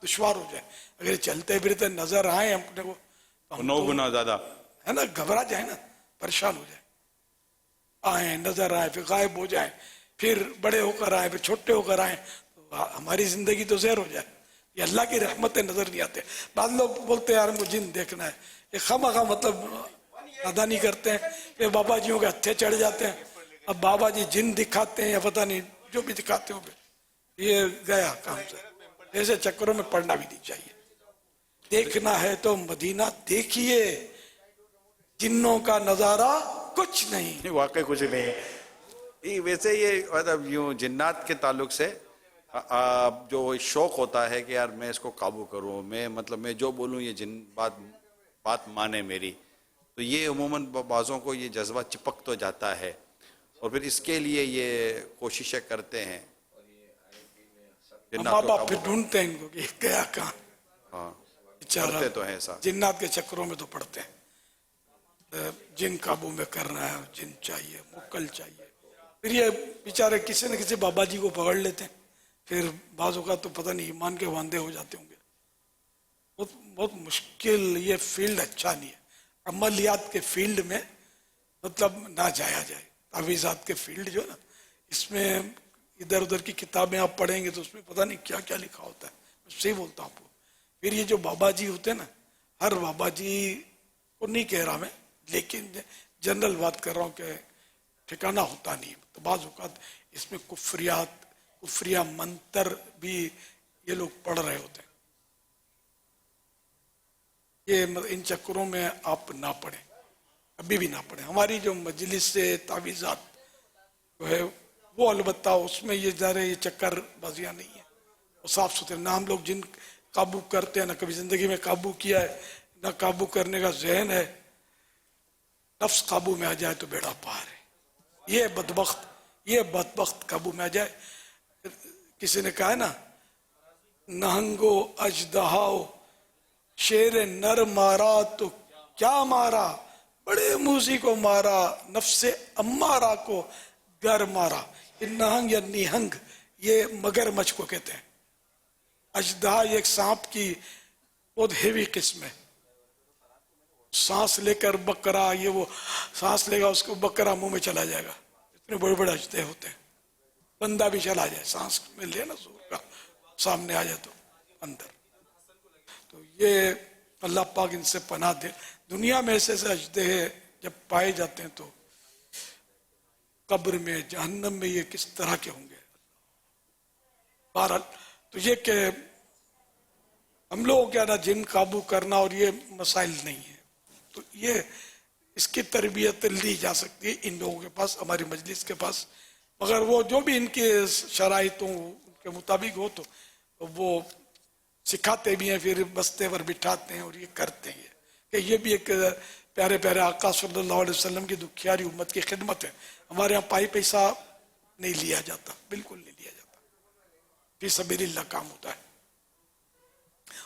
Speaker 7: دشوار ہو جائے. اگر چلتے پھرتے نظر آئیں ہم کو
Speaker 17: 9 گنا زیادہ
Speaker 7: ہے نا, گھبرا جائیں نا, پریشان ہو جائیں. آئیں, نظر آئیں, پھر غائب ہو جائیں, پھر بڑے ہو کر آئیں, پھر چھوٹے ہو کر آئیں, تو ہماری زندگی تو زہر ہو جائے. یہ اللہ کی رحمتیں نظر نہیں آتے. بعض لوگ بولتے ہیں یار ہم کو جن دیکھنا ہے, یہ خواہ مطلب ادا نہیں کرتے ہیں کہ بابا جیوں کے ہتھے چڑھ جاتے ہیں. اب بابا جی جن دکھاتے ہیں یا پتہ نہیں جو بھی دکھاتے ہوں گے, یہ گیا کام سے. ایسے چکروں میں پڑنا بھی نہیں چاہیے. دیکھنا ہے تو مدینہ دیکھیے, جنوں کا نظارہ کچھ نہیں.
Speaker 17: واقعی کچھ نہیں. ویسے یہ مطلب یوں جنات کے تعلق سے جو شوق ہوتا ہے کہ یار میں اس کو قابو کروں, میں جو بولوں یہ جن بات مانے میری, تو یہ عموماً بعضوں کو یہ جذبہ چپک تو جاتا ہے, اور پھر اس کے لیے یہ کوششیں کرتے ہیں.
Speaker 7: ماں باپ پھر ڈھونڈتے ہیں ان کو کہ گیا کہاں.
Speaker 17: ہاں,
Speaker 7: کرتے
Speaker 17: تو ہیں ساتھ.
Speaker 7: جنات کے چکروں میں تو پڑتے ہیں. جن قابو میں کرنا ہے, جن چاہیے, مکل چاہیے. پھر یہ بیچارے کسی نہ کسی بابا جی کو پکڑ لیتے ہیں, پھر بعض اوقات تو پتہ نہیں ایمان کے واندے ہو جاتے ہوں گے. بہت مشکل یہ فیلڈ اچھا نہیں ہے. عملیات کے فیلڈ میں مطلب نہ جایا جائے. تعویذات کے فیلڈ جو ہے نا, اس میں ادھر ادھر کی کتابیں آپ پڑھیں گے تو اس میں پتہ نہیں کیا کیا لکھا ہوتا ہے. صحیح بولتا ہوں آپ کو. پھر یہ جو بابا جی ہوتے ہیں نا, ہر بابا جی کو نہیں کہہ رہا میں, لیکن جنرل بات کر رہا ہوں کہ ٹھکانہ ہوتا نہیں. تو بعض اوقات اس میں کفریہ منتر بھی یہ لوگ پڑھ رہے ہوتے ہیں. یہ ان چکروں میں آپ نہ پڑھیں, ابھی بھی نہ پڑھیں. ہماری جو مجلس سے تعویذات جو ہے وہ البتہ اس میں یہ ظاہر یہ چکر بازیاں نہیں ہیں, وہ صاف ستھرے. نہ ہم لوگ جن قابو کرتے ہیں, نہ کبھی زندگی میں قابو کیا ہے, نہ قابو کرنے کا ذہن ہے. نفس قابو میں آ جائے تو بیڑا پار ہے. یہ بدبخت قابو میں آ جائے. کسی نے کہا ہے نا, نہنگو اژدہاؤ شیر نر مارا تو کیا مارا, بڑے موذی کو مارا, نفس امارہ کو گر مارا. یہ نہنگ یا نیہنگ یہ مگر مچھ کو کہتے ہیں. اژدہا یہ ایک سانپ کی بہت ہیوی قسم ہے. سانس لے کر بکرا, یہ وہ سانس لے گا اس کو بکرا منہ میں چلا جائے گا. اتنے بڑے بڑے اژدہے ہوتے ہیں. بندہ بھی چلا جائے, سانس میں لے نا زور کا, سامنے آ جائے تو اندر. تو یہ اللہ پاک ان سے پناہ دے. دنیا میں ایسے اژدہے جب پائے جاتے ہیں تو قبر میں, جہنم میں یہ کس طرح کے ہوں گے. بہرحال تو یہ کہ ہم لوگوں کے نا جن قابو کرنا اور یہ مسائل نہیں ہے, تو یہ اس کی تربیت لی جا سکتی ہے ان لوگوں کے پاس, ہماری مجلس کے پاس. مگر وہ جو بھی ان کے شرائطوں کے مطابق ہو تو وہ سکھاتے بھی ہیں, پھر بستے پر بٹھاتے ہیں اور یہ کرتے ہیں. کہ یہ بھی ایک پیارے پیارے آقا صلی اللہ علیہ وسلم کی دکھیاری امت کی خدمت ہے. ہمارے یہاں پائی پیسہ نہیں لیا جاتا، بالکل نہیں لیا جاتا. فی سبیل اللہ کام ہوتا ہے.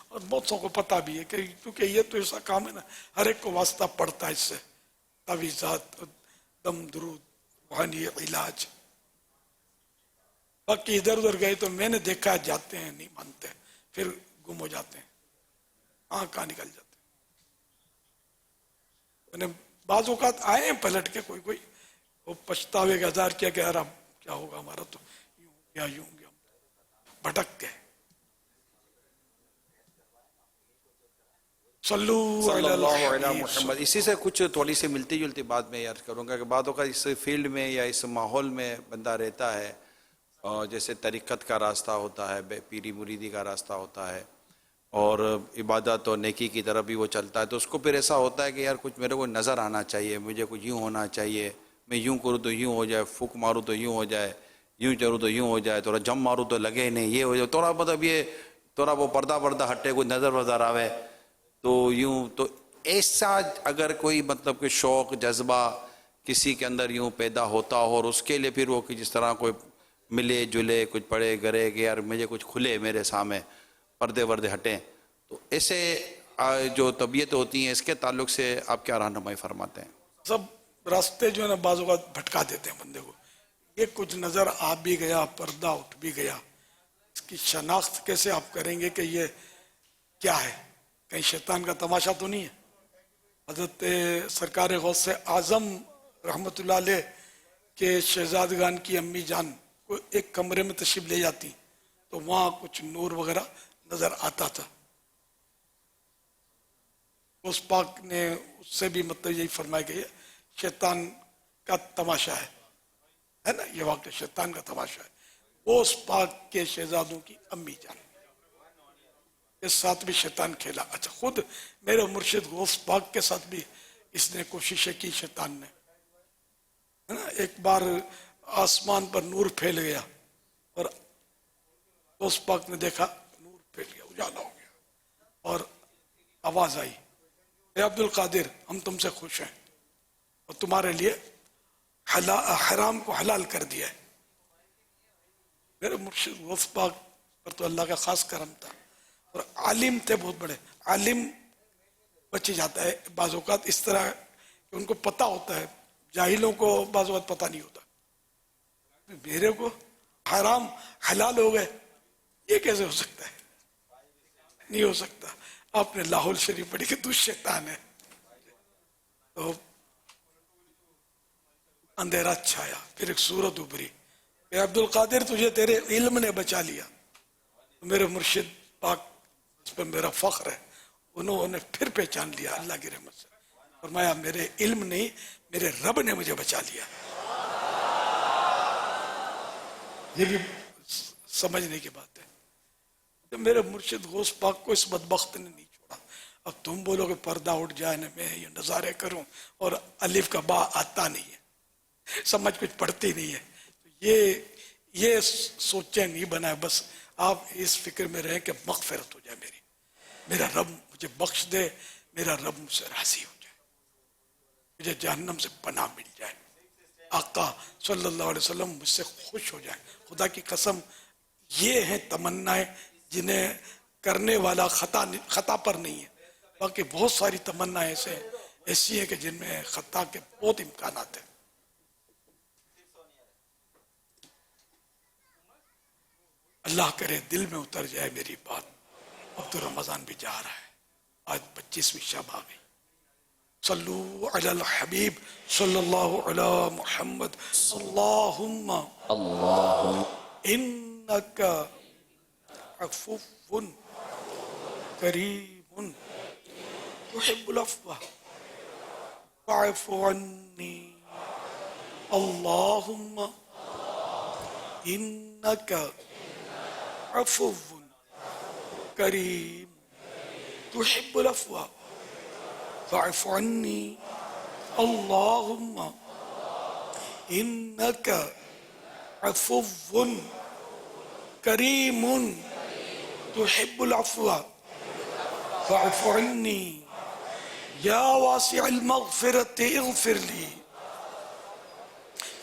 Speaker 7: اور بہت سو کو پتہ بھی ہے کہ کیونکہ یہ تو ایسا کام ہے نا، ہر ایک کو واسطہ پڑتا ہے اس سے، تعویذات، دم درود، روحانی علاج. باقی ادھر ادھر گئے تو میں نے دیکھا جاتے ہیں نہیں مانتے، پھر گم ہو جاتے ہیں، کہاں نکل جاتے ہیں. میں نے بعض اوقات آئے ہیں پلٹ کے کوئی وہ پچھتاوے کا اظہار کیا کہ یار اب کیا ہوگا ہمارا، تو یوں گیا بھٹک گئے. صلو علی
Speaker 17: محمد. اسی سے کچھ تھوڑی سی ملتی جلتی بات میں عرض کروں گا کہ بعض اوقات اس فیلڈ میں یا اس ماحول میں بندہ رہتا ہے، جیسے طریقت کا راستہ ہوتا ہے، پیری مریدی کا راستہ ہوتا ہے، اور عبادت اور نیکی کی طرف بھی وہ چلتا ہے، تو اس کو پھر ایسا ہوتا ہے کہ یار کچھ میرے کو نظر آنا چاہیے، مجھے کچھ یوں ہونا چاہیے، میں یوں کروں تو یوں ہو جائے، پھوک ماروں تو یوں ہو جائے، یوں چلوں تو یوں ہو جائے، تھوڑا جم ماروں تو لگے ہی نہیں، یہ ہو جائے، تھوڑا مطلب یہ تھوڑا وہ پردہ ہٹے، کوئی نظر وظر آوے تو یوں. تو ایسا اگر کوئی مطلب کہ شوق جذبہ کسی کے اندر یوں پیدا ہوتا ہو، اور اس کے لیے پھر وہ جس طرح کوئی ملے جلے کچھ پڑے گرے کہ یار مجھے کچھ کھلے میرے سامنے، پردے وردے ہٹیں، تو ایسے جو طبیعت ہوتی ہیں اس کے تعلق سے آپ کیا رہنمائی فرماتے ہیں؟
Speaker 7: سب راستے جو ہے نا بعض اوقات بھٹکا دیتے ہیں بندے کو. یہ کچھ نظر آ بھی گیا، پردہ اٹھ بھی گیا، اس کی شناخت کیسے آپ کریں گے کہ یہ کیا ہے؟ کہیں شیطان کا تماشا تو نہیں ہے؟ حضرت سرکار غوث اعظم رحمت اللہ علیہ کے شہزادگان کی امی جان کو ایک کمرے میں تشریف لے جاتی تو وہاں کچھ نور وغیرہ نظر آتا تھا. اس پاک نے اس سے بھی مطلب یہی فرمایا کہ شیطان کا تماشا ہے نا، یہ واقعہ شیطان کا تماشا ہے. وہ اس پاک کے شہزادوں کی امی جان، اس ساتھ بھی شیطان کھیلا. اچھا خود میرے مرشد غوث پاک کے ساتھ بھی اس نے کوششیں کی شیطان نے، ہے نا. ایک بار آسمان پر نور پھیل گیا اور غوث پاک نے دیکھا نور پھیل گیا، اجالا ہو گیا، اور آواز آئی، اے عبد القادر ہم تم سے خوش ہیں اور تمہارے لیے حرام کو حلال کر دیا ہے. میرے مرشد غوث پاک پر تو اللہ کا خاص کرم تھا، اور عالم تھے، بہت بڑے عالم. بچ جاتا ہے بعض اوقات اس طرح کہ ان کو پتہ ہوتا ہے، جاہلوں کو بعض اوقات پتہ نہیں ہوتا. میرے کو حرام حلال ہو گئے، یہ کیسے ہو سکتا ہے؟ نہیں ہو سکتا. آپ نے لاہور شریف پڑھی کہ تو شیطان ہے. تو اندھیرا چھایا، پھر ایک صورت ابھری کہ عبد القادر تجھے تیرے علم نے بچا لیا. میرے مرشد پاک اس پر میرا فخر ہے، انہوں نے پھر پہچان لیا اللہ کی رحمت سے، فرمایا میرے علم نہیں، میرے رب نے مجھے بچا لیا. یہ بھی سمجھنے کی بات ہے. میرے مرشد غوث پاک کو اس بدبخت نے نہیں چھوڑا. اب تم بولو کہ پردہ اٹھ جائے نا، میں یہ نظارے کروں اور الف کا با آتا نہیں ہے، سمجھ کچھ پڑتی نہیں ہے، یہ سوچیں نہیں بنا ہے. بس آپ اس فکر میں رہیں کہ مغفرت ہو جائے میری، میرا رب مجھے بخش دے، میرا رب مجھ سے راضی ہو جائے، مجھے جہنم سے پناہ مل جائے، آقا صلی اللہ علیہ وسلم مجھ سے خوش ہو جائے. خدا کی قسم یہ ہیں تمنائیں جنہیں کرنے والا خطا پر نہیں ہے. باقی بہت ساری تمنائیں ایسی ہیں کہ جن میں خطا کے بہت امکانات ہیں. اللہ کرے دل میں اتر جائے میری بات. اب تو رمضان بھی جا رہا ہے، آج 25ویں شب آ گئی. صلو علی الحبیب صلی اللہ علی محمد. اللہم انکا عفو کریم تحب العفو فاعف عنی. اللہم انکا عفو کریم تحب العفو فاعف عنی. اللہم انکا عفو کریم تحب العفو فاعف عنی. یا واسع المغفرة اغفر لی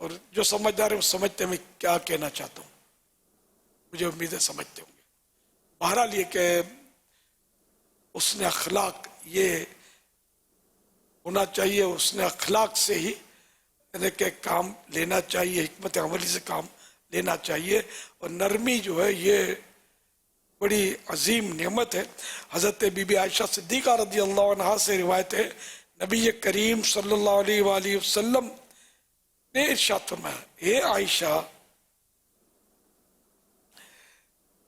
Speaker 7: اور جو سمجھدار ہے وہ سمجھتے ہیں میں کیا کہنا چاہتا ہوں، مجھے امید ہے سمجھتے ہوں گے. بہرحال یہ کہ اس نے اخلاق یہ ہونا چاہیے، اس نے اخلاق سے ہی یعنی کہ کام لینا چاہیے، حکمت عملی سے کام لینا چاہیے. اور نرمی جو ہے یہ بڑی عظیم نعمت ہے. حضرت بی بی عائشہ صدیقہ رضی اللہ عنہا سے روایت ہے، نبی کریم صلی اللہ علیہ وآلہ وسلم نے ارشاد فرمایا، اے عائشہ،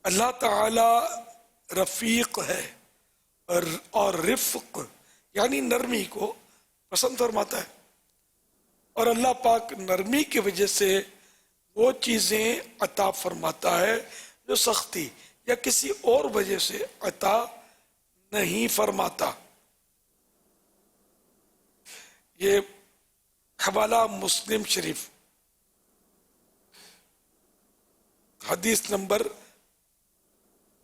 Speaker 7: اللہ تعالی رفیق ہے اور رفق یعنی نرمی کو پسند فرماتا ہے. اور اللہ پاک نرمی کی وجہ سے وہ چیزیں عطا فرماتا ہے جو سختی یا کسی اور وجہ سے عطا نہیں فرماتا. یہ حوالہ مسلم شریف، حدیث نمبر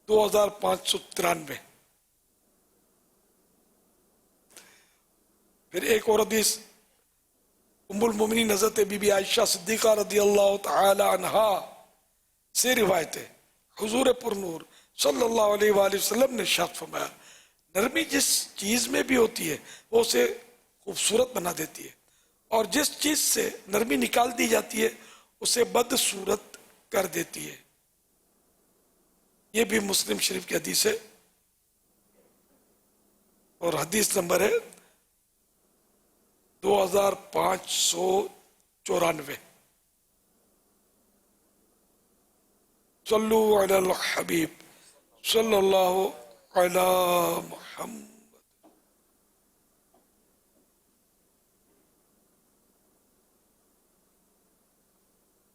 Speaker 7: 2593. پھر ایک اور حدیث ام المومنین حضرت بی بی عائشہ صدیقہ رضی اللہ تعالی عنہا سے روایت ہے، حضور پر نور صلی اللہ علیہ وآلہ وسلم نے ارشاد فرمایا، نرمی جس چیز میں بھی ہوتی ہے وہ اسے خوبصورت بنا دیتی ہے، اور جس چیز سے نرمی نکال دی جاتی ہے اسے بدصورت کر دیتی ہے. یہ بھی مسلم شریف کی حدیث ہے اور حدیث نمبر ہے 2594. صلو علی الحبیب صلی اللہ علی محمد.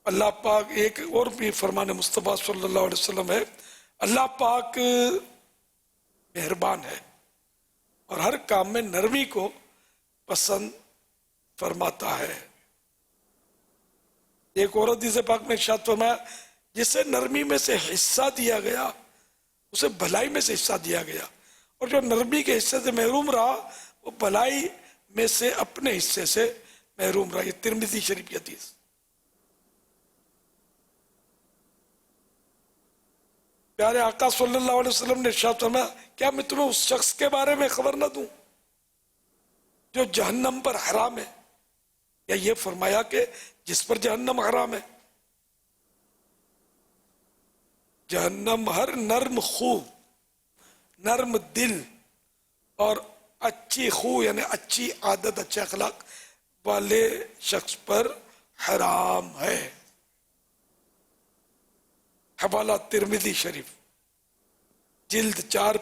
Speaker 7: اللہ پاک ایک اور بھی فرمان مصطفیٰ صلی اللہ علیہ وسلم ہے، اللہ پاک مہربان ہے اور ہر کام میں نرمی کو پسند فرماتا ہے. ایک اور حدیث پاک میں ارشاد فرمایا، جسے نرمی میں سے حصہ دیا گیا اسے بھلائی میں سے حصہ دیا گیا، اور جو نرمی کے حصے سے محروم رہا وہ بھلائی میں سے اپنے حصے سے محروم رہا. یہ ترمذی شریف کی حدیث. پیارے آقا صلی اللہ علیہ وسلم نے ارشاد فرمایا، کیا میں تمہیں اس شخص کے بارے میں خبر نہ دوں جو جہنم پر حرام ہے؟ یا یہ فرمایا کہ جس پر جہنم حرام ہے؟ جہنم ہر نرم خو، نرم دل اور اچھی خو یعنی اچھی عادت، اچھے اخلاق والے شخص پر حرام ہے. حوالہ ترمذی شریف، جلد 4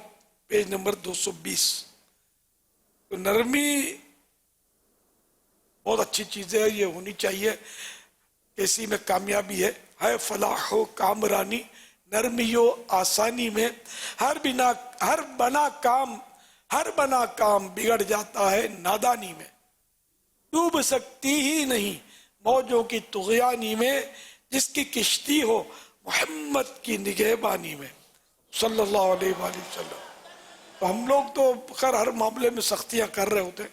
Speaker 7: پیج نمبر 220. تو نرمی بہت اچھی چیز ہے، یہ ہونی چاہیے کہ اسی میں کامیابی ہے فلاح و کامرانی، نرمی و آسانی میں ہر بنا کام بگڑ جاتا ہے نادانی میں، ڈوب سکتی ہی نہیں موجوں کی طغیانی میں، جس کی کشتی ہو محمد کی نگہبانی میں صلی اللہ علیہ وآلہ وسلم. تو ہم لوگ تو خیر ہر معاملے میں سختیاں کر رہے ہوتے ہیں،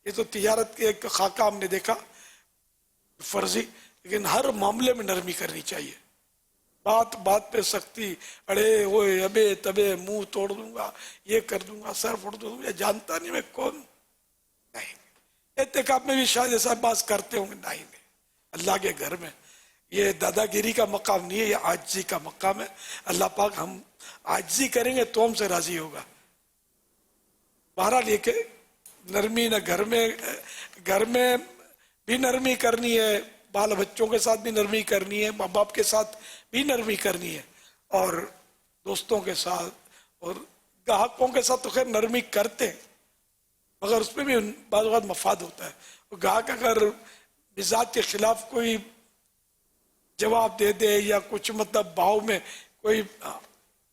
Speaker 7: یہ تو تجارت کے ایک خاکہ ہم نے دیکھا فرضی، لیکن ہر معاملے میں نرمی کرنی چاہیے. بات بات پہ سختی، اڑے ہوئے ابے تبے منہ توڑ دوں گا، یہ کر دوں گا، سر پھوڑ دوں گا، جانتا نہیں میں کون. نہیں، اعتکاف میں بھی شاید ایسا باز کرتے ہوں گے. نہیں، اللہ کے گھر میں یہ دادا گیری کا مقام نہیں ہے، یہ عاجزی کا مقام ہے. اللہ پاک ہم عاجزی کریں گے تو ہم سے راضی ہوگا. بہرحال یہ کہ نرمی نہ گھر میں بھی نرمی کرنی ہے، بال بچوں کے ساتھ بھی نرمی کرنی ہے، ماں باپ کے ساتھ بھی نرمی کرنی ہے، اور دوستوں کے ساتھ اور گاہکوں کے ساتھ تو خیر نرمی کرتے ہیں، مگر اس میں بھی بعض اوقات مفاد ہوتا ہے. گاہک اگر مزاج کے خلاف کوئی جواب دے دے یا کچھ مطلب بھاؤ میں کوئی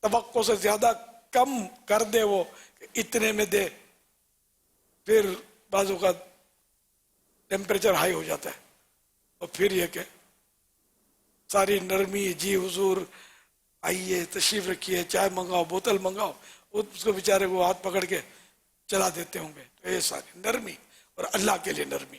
Speaker 7: توقع سے زیادہ کم کر دے، وہ اتنے میں دے، پھر بعض اوقات ٹیمپریچر ہائی ہو جاتا ہے. اور پھر یہ کہ ساری نرمی، جی حضور آئیے تشریف رکھیے، چائے منگاؤ، بوتل منگاؤ، اس کو بیچارے کو ہاتھ پکڑ کے چلا دیتے ہوں گے. تو یہ ساری نرمی اور اللہ کے لیے نرمی.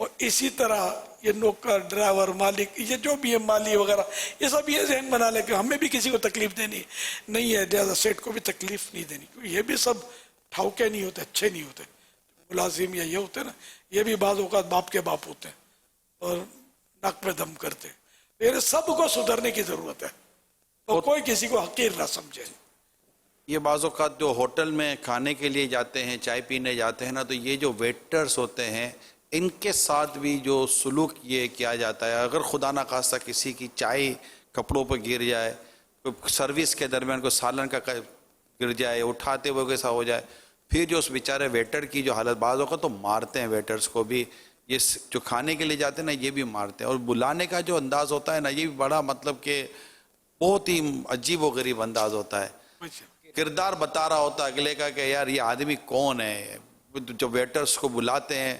Speaker 7: اور اسی طرح یہ نوکر ڈرائیور مالک یہ جو بھی ہے مالی وغیرہ یہ سب یہ ذہن بنا لے کہ ہمیں بھی کسی کو تکلیف دینی نہیں ہے، لہٰذا سیٹ کو بھی تکلیف نہیں دینی، کیونکہ یہ بھی سب ٹھاؤکے نہیں ہوتے، اچھے نہیں ہوتے، ملازم یا یہ ہوتے نا یہ بھی بعض اوقات باپ کے باپ ہوتے ہیں اور ناک پہ دم کرتے ہیں. میرے سب کو سدھرنے کی ضرورت ہے اور کوئی کسی کو حقیر نہ سمجھے.
Speaker 17: یہ بعض اوقات جو ہوٹل میں کھانے کے لیے جاتے ہیں، چائے پینے جاتے ہیں نا، تو یہ جو ویٹرز ہوتے ہیں ان کے ساتھ بھی جو سلوک یہ کیا جاتا ہے، اگر خدا نہ خواستہ کسی کی چائے کپڑوں پہ گر جائے، سروس کے درمیان کوئی سالن کا گر جائے، اٹھاتے ہوئے کیسا ہو جائے، پھر جو اس بیچارے ویٹر کی جو حالت، بعض اوقات تو مارتے ہیں ویٹرز کو بھی، یہ جو کھانے کے لیے جاتے ہیں نا یہ بھی مارتے ہیں. اور بلانے کا جو انداز ہوتا ہے نا یہ بھی بڑا مطلب کہ بہت ہی عجیب و غریب انداز ہوتا ہے. کردار بتا رہا ہوتا ہے اگلے کا کہ یار یہ آدمی کون ہے. جو ویٹرز کو بلاتے ہیں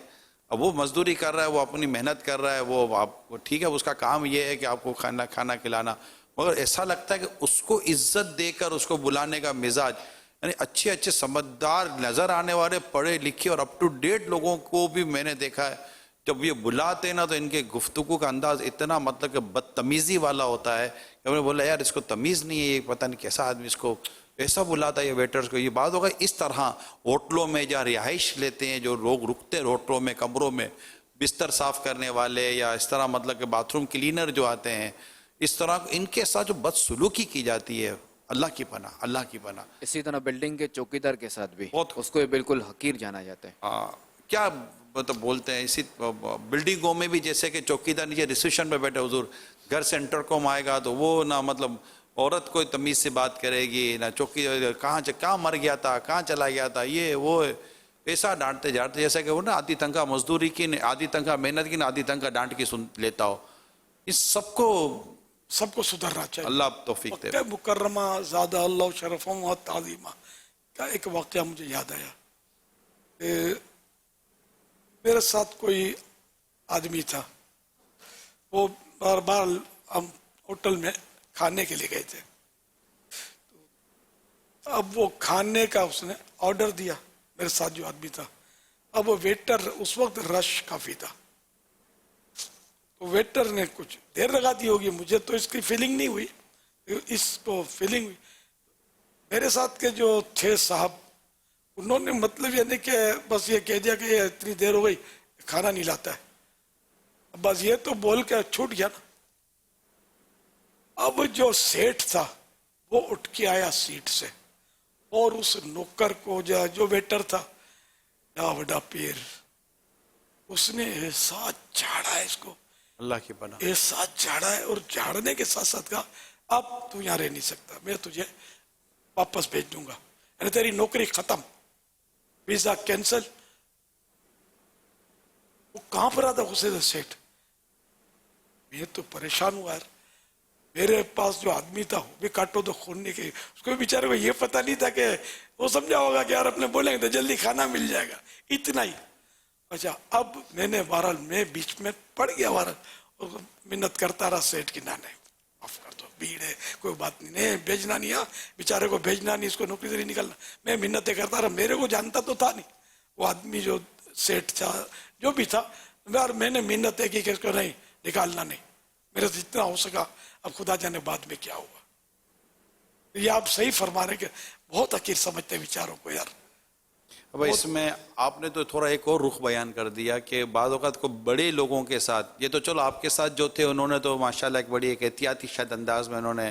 Speaker 17: اب وہ مزدوری کر رہا ہے، وہ اپنی محنت کر رہا ہے، وہ ٹھیک ہے اس کا کام یہ ہے کہ آپ کو کھانا کھلانا، مگر ایسا لگتا ہے کہ اس کو عزت دے کر اس کو بلانے کا مزاج، یعنی اچھے اچھے سمجھدار نظر آنے والے پڑھے لکھے اور اپ ٹو ڈیٹ لوگوں کو بھی میں نے دیکھا ہے جب یہ بلاتے ہیں نا تو ان کے گفتگو کا انداز اتنا مطلب کہ بدتمیزی والا ہوتا ہے کہ ہم نے بولا یار اس کو تمیز نہیں ہے، یہ پتہ نہیں کیسا آدمی اس کو ایسا بلاتا ہے یہ ویٹرز کو. یہ بات ہوگا اس طرح ہوٹلوں میں جہاں رہائش لیتے ہیں جو لوگ رکتے ہوٹلوں میں کمروں میں، بستر صاف کرنے والے یا اس طرح مطلب کہ باتھ روم کلینر جو آتے ہیں، اس طرح ان کے ساتھ جو بدسلوکی کی جاتی ہے، اللہ کی پناہ، اللہ کی پناہ.
Speaker 18: اسی طرح بلڈنگ کے چوکیدار کے ساتھ بھی اس کو بالکل حقیر جانا جاتا ہے.
Speaker 17: کیا مطلب بولتے ہیں اسی بلڈنگوں میں بھی، جیسے کہ چوکیدار نیچے ریسیپشن پہ بیٹھے، حضور گھر سے انٹر کوم آئے گا تو وہ نہ مطلب عورت کوئی تمیز سے بات کرے گی، نہ چوکی کہاں مر گیا تھا، کہاں چلا گیا تھا، یہ وہ ایسا ڈانٹتے جاتے جیسا کہ وہ نا آدھی تنخواہ مزدوری کی، آدھی تنخواہ محنت کی، نہ آدھی تنخواہ ڈانٹ کی لیتا ہو. اس سب کو
Speaker 7: سدھرنا چاہیے.
Speaker 17: اللہ توفیق دے.
Speaker 7: مکرمہ زادہ اللہ شرفم و تعظیمہ کا ایک واقعہ مجھے یاد آیا کہ میرے ساتھ کوئی آدمی تھا، وہ بار بار ہم ہوٹل میں کھانے کے لیے گئے تھے. اب وہ کھانے کا اس نے آرڈر دیا، میرے ساتھ جو آدمی تھا، اب وہ ویٹر اس وقت رش کافی تھا، تو ویٹر نے کچھ دیر لگا دی ہوگی، مجھے تو اس کی فیلنگ نہیں ہوئی، اس کو فیلنگ ہوئی. میرے ساتھ کے جو تھے صاحب انہوں نے مطلب یہ نہیں کہ بس یہ کہہ دیا کہ یہ اتنی دیر ہو گئی کھانا نہیں لاتا ہے، بس یہ تو بول کے چھوٹ گیا نا. اب جو سیٹ تھا وہ اٹھ کے آیا سیٹ سے اور اس نوکر کو جو ویٹر تھا بڑا پیر، اس نے ایسا جھاڑا ہے اس کو،
Speaker 17: اللہ کی پناہ،
Speaker 7: ایسا جھاڑا ہے، اور جھاڑنے کے ساتھ ساتھ کہا اب تو یہاں رہ نہیں سکتا، میں تجھے واپس بھیج دوں گا، یعنی تیری نوکری ختم، ویزا کینسل. وہ کہاں پر آتا غصے سے سیٹ. میں تو پریشان ہوا یار، میرے پاس جو آدمی تھا وہ بھی کاٹو تو خون نہیں گئی، اس کو بیچارے کو یہ پتہ نہیں تھا کہ وہ سمجھا ہوگا کہ یار اپنے بولیں گے تو جلدی کھانا مل جائے گا، اتنا ہی. اچھا اب میں نے بہرحال میں بیچ میں پڑ گیا، بہرحال منت کرتا رہا سیٹ کی، نہ معاف کر دو، بھیڑ ہے کوئی بات نہیں، بھیجنا نہیں، بیچارے کو بھیجنا نہیں، اس کو نوکری سے نہیں نکلنا. میں منتیں کرتا رہا، میرے کو جانتا تو تھا نہیں وہ آدمی جو سیٹ تھا جو بھی تھا، میں نے منتیں کی کہ اس کو نہیں نکالنا، نہیں میرے سے جتنا ہو سکا. اب خدا جانے بعد میں کیا ہوا. یہ آپ صحیح فرما رہے کہ بہت حقیر سمجھتے ہیں بیچاروں کو یار.
Speaker 17: اب اس میں آپ نے تو تھوڑا ایک اور رخ بیان کر دیا کہ بعض اوقات کو بڑے لوگوں کے ساتھ، یہ تو چلو آپ کے ساتھ جو تھے انہوں نے تو ماشاءاللہ ایک بڑی ایک احتیاطی شاید انداز میں انہوں نے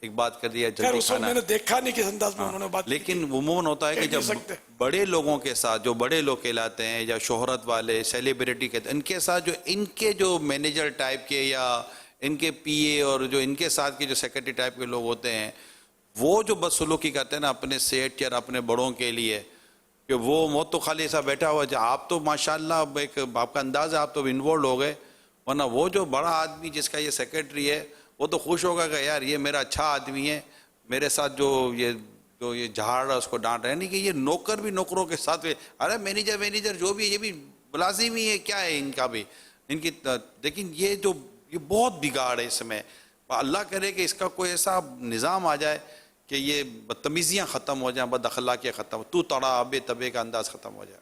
Speaker 17: ایک بات کر دیا جلدی کھانا،
Speaker 7: میں نے دیکھا نہیں کس انداز میں انہوں نے بات.
Speaker 17: لیکن عموماً ہوتا ہے کہ جب بڑے لوگوں کے ساتھ، جو بڑے لوگ کہلاتے ہیں یا شہرت والے سیلیبریٹی کہتے ہیں، ان کے ساتھ جو ان کے جو مینیجر ٹائپ کے یا ان کے پی اے اور جو ان کے ساتھ کے جو سیکرٹری ٹائپ کے لوگ ہوتے ہیں، وہ جو بدسلوکی کرتے ہیں نا اپنے سیٹ یا اپنے بڑوں کے لیے، کہ وہ تو خالی ایسا بیٹھا ہوا ہے. آپ تو ماشاءاللہ ایک آپ کا انداز ہے، آپ تو انوالوڈ ہو گئے، ورنہ وہ جو بڑا آدمی جس کا یہ سیکرٹری ہے وہ تو خوش ہوگا کہ یار یہ میرا اچھا آدمی ہے، میرے ساتھ جو یہ جھاڑ رہا اس کو ڈانٹ رہا ہے. نہیں کہ یہ نوکر بھی نوکروں کے ساتھ، ارے مینیجر جو بھی یہ بھی ملازم ہی ہے، کیا ہے ان کا بھی ان کی. لیکن یہ بہت بگاڑ ہے اس میں. اللہ کرے کہ اس کا کوئی ایسا نظام آ جائے کہ یہ بدتمیزیاں ختم ہو جائیں، بد اخلاقیاں ختم، تو تڑا ابے تبے کا انداز ختم ہو جائے.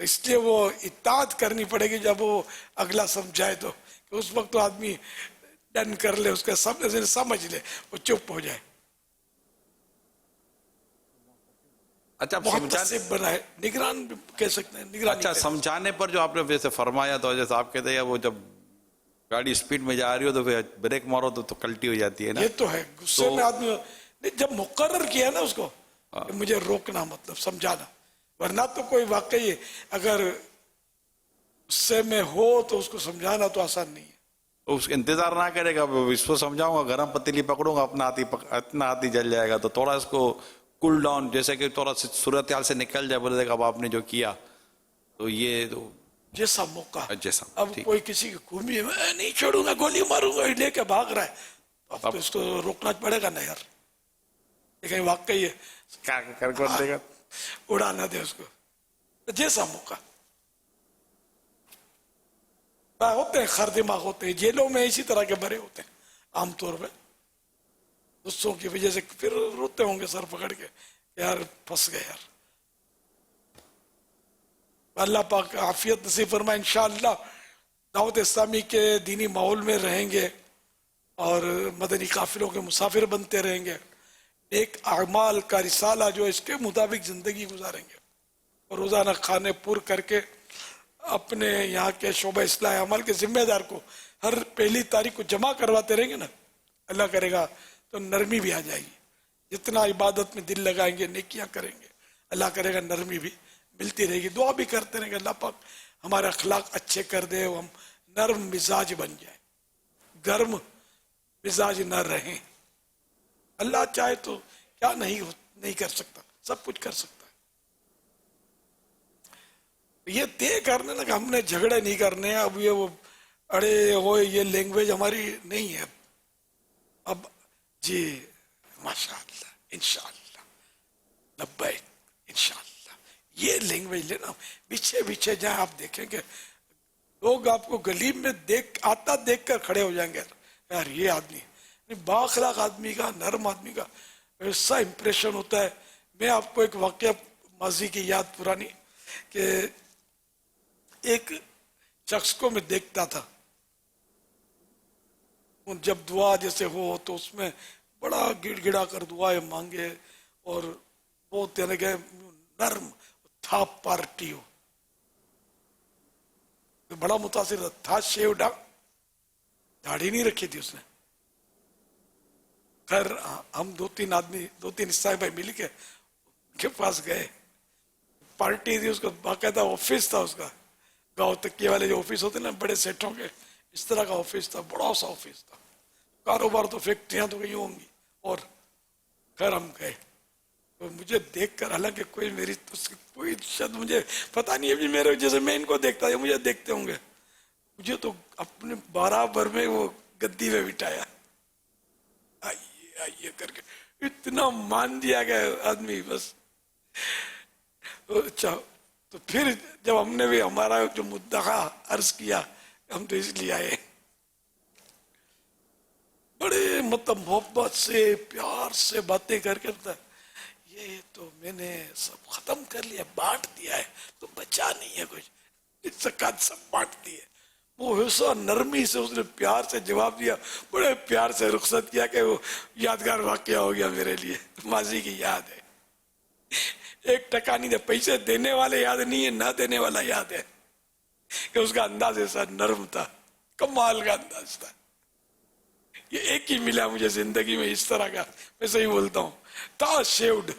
Speaker 7: اس لیے وہ اطاعت کرنی پڑے گی جب وہ اگلا سمجھائے تو، کہ اس وقت تو آدمی ڈن کر لے، اس کے سامنے سے سمجھ لے، وہ چپ ہو جائے.
Speaker 17: اچھا
Speaker 7: محتسب بنائے، نگران بھی کہہ سکتے ہیں، نگرانی.
Speaker 17: اچھا سمجھانے پر جو آپ نے ویسے فرمایا تو جیسے آپ کہتے ہیں وہ جب گاڑی سپیڈ میں جا رہی ہو تو پھر بریک مارو تو کلٹی ہو جاتی ہے نا.
Speaker 7: یہ تو ہے، غصے میں آدمی جب مقرر کیا نا اس کو کہ مجھے روکنا، مطلب سمجھانا، ورنہ تو کوئی واقعی اگر غصے میں ہو تو اس کو سمجھانا تو آسان نہیں ہے.
Speaker 17: اس انتظار نہ کرے گا، اس کو سمجھاؤں گا، گرم پتیلی پکڑوں گا، اتنا ہاتھی جل جائے گا. تو تھوڑا اس کو کول ڈاؤن، جیسے کہ تھوڑا صورتحال سے نکل جائے، بولے گا اب آپ نے جو کیا تو یہ تو
Speaker 7: جیسا موقع.
Speaker 17: جیسا
Speaker 7: اب کوئی کسی کی گھومی میں نہیں چھوڑوں گا، گولی ماروں گا، لے کے بھاگ رہا ہے، اب تو اس کو روکنا پڑے گا نا یار. لیکن واقعی ہے
Speaker 17: کر دے گا،
Speaker 7: اڑا نہ دے اس کو. جیسا موقع ہوتے ہیں، خر دماغ ہوتے ہیں، جیلوں میں اسی طرح کے بھرے ہوتے ہیں عام طور پہ، غصوں کی وجہ سے پھر روتے ہوں گے سر پکڑ کے کہ یار پھنس گئے یار. اللہ پاک عافیت نصیب فرمائے. انشاءاللہ دعوت اسلامی کے دینی ماحول میں رہیں گے اور مدنی قافلوں کے مسافر بنتے رہیں گے، ایک اعمال کا رسالہ جو اس کے مطابق زندگی گزاریں گے، اور روزانہ کھانے پور کر کے اپنے یہاں کے شعبہ اصلاح عمل کے ذمہ دار کو ہر پہلی تاریخ کو جمع کرواتے رہیں گے نا، اللہ کرے گا تو نرمی بھی آ جائے گی. جتنا عبادت میں دل لگائیں گے، نیکیاں کریں گے، اللہ کرے گا نرمی بھی ملتی رہے گی. دعا بھی کرتے رہیں گے اللہ پاک ہمارے اخلاق اچھے کر دے، ہم نرم مزاج بن جائیں، گرم مزاج نہ رہیں. اللہ چاہے تو کیا نہیں کر سکتا، سب کچھ کر سکتا ہے. یہ طے کرنے نا کہ ہم نے جھگڑے نہیں کرنے، اب یہ وہ اڑے ہوئے، یہ لینگویج ہماری نہیں ہے. اب جی ماشاءاللہ، انشاءاللہ، لبیک، انشاءاللہ، یہ لینگویج لینا. پیچھے جائیں آپ دیکھیں کہ لوگ آپ کو گلی میں آتا دیکھ کر کھڑے ہو جائیں گے، یار یہ آدمی بااخلاق آدمی کا، نرم آدمی کا ایسا امپریشن ہوتا ہے. میں آپ کو ایک واقعہ ماضی کی یاد پرانی، کہ ایک شخص کو میں دیکھتا تھا، جب دعا جیسے ہو تو اس میں بڑا گڑ گڑا کر دعائیں مانگے، اور بہت یعنی کہ نرم تھا، پارٹی ہو، بڑا متاثر تھا. شیوڈا، داڑھی نہیں رکھی تھی اس نے. خیر ہم دو تین صاحب بھائی مل کے پاس گئے، پارٹی تھی، اس کا باقاعدہ آفس تھا، اس کا گاؤں تکیے والے جو آفس ہوتے نا بڑے سیٹوں کے، اس طرح کا آفس تھا، بڑا سا آفس تھا. کاروبار تو فیکٹریاں تو کہیں ہوں گی. اور خیر ہم گئے تو مجھے دیکھ کر، حالانکہ کوئی شاید مجھے پتا نہیں ہے، میرے جیسے میں ان کو دیکھتا ہے مجھے دیکھتے ہوں گے، مجھے تو اپنے برابر میں وہ گدی میں بٹھایا، آئیے کر کے اتنا مان دیا گیا آدمی بس. اچھا تو پھر جب ہم نے بھی ہمارا جو مدعا عرض کیا، ہم تو اس لیے آئے، بڑے مطلب محبت سے پیار سے باتیں کر کے بتا، یہ تو میں نے سب ختم کر لیا، بانٹ دیا ہے، تو بچا نہیں ہے کچھ، زکات سب بانٹ دی ہے. وہ ایسا نرمی سے اس نے پیار سے جواب دیا، بڑے پیار سے رخصت کیا کہ وہ یادگار واقعہ ہو گیا میرے لیے، ماضی کی یاد ہے. ایک ٹکا نہیں دے، پیسے دینے والے یاد نہیں ہے، نہ دینے والا یاد ہے، کہ اس کا انداز ایسا نرم تھا، کمال کا انداز تھا. یہ ایک ہی ملا مجھے زندگی میں اس طرح کا، میں صحیح بولتا ہوں، تا شیوڈ.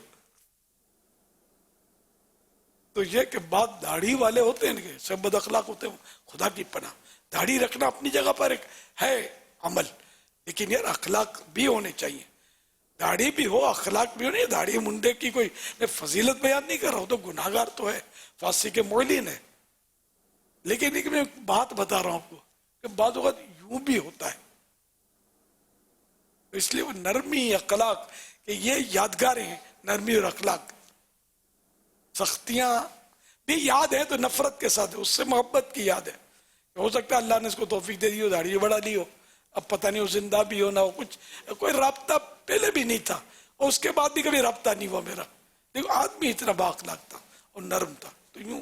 Speaker 7: تو یہ کہ بات داڑھی والے ہوتے ہیں کہ سب بد اخلاق ہوتے ہیں، خدا کی پناہ. داڑھی رکھنا اپنی جگہ پر ایک ہے عمل، لیکن یار اخلاق بھی ہونے چاہیے. داڑھی بھی ہو، اخلاق بھی ہونے. داڑھی منڈے کی کوئی میں فضیلت بیان نہیں کر رہا ہوں، تو گناہگار تو ہے، فاسق کے معلن ہے، لیکن ایک میں بات بتا رہا ہوں آپ کو کہ بعض اوقات یوں بھی ہوتا ہے. اس لیے وہ نرمی اخلاق کہ یہ یادگاریں ہیں، نرمی اور اخلاق. سختیاں بھی یاد ہے تو نفرت کے ساتھ، اس سے محبت کی یاد ہے. ہو سکتا ہے اللہ نے اس کو توفیق دے دی ہو، داڑھی بڑھا لی ہو، اب پتہ نہیں وہ زندہ بھی ہو نہ ہو، کچھ کوئی رابطہ پہلے بھی نہیں تھا، اور اس کے بعد بھی کبھی رابطہ نہیں ہوا میرا. دیکھو آدمی اتنا با اخلاق تھا اور نرم تھا، تو یوں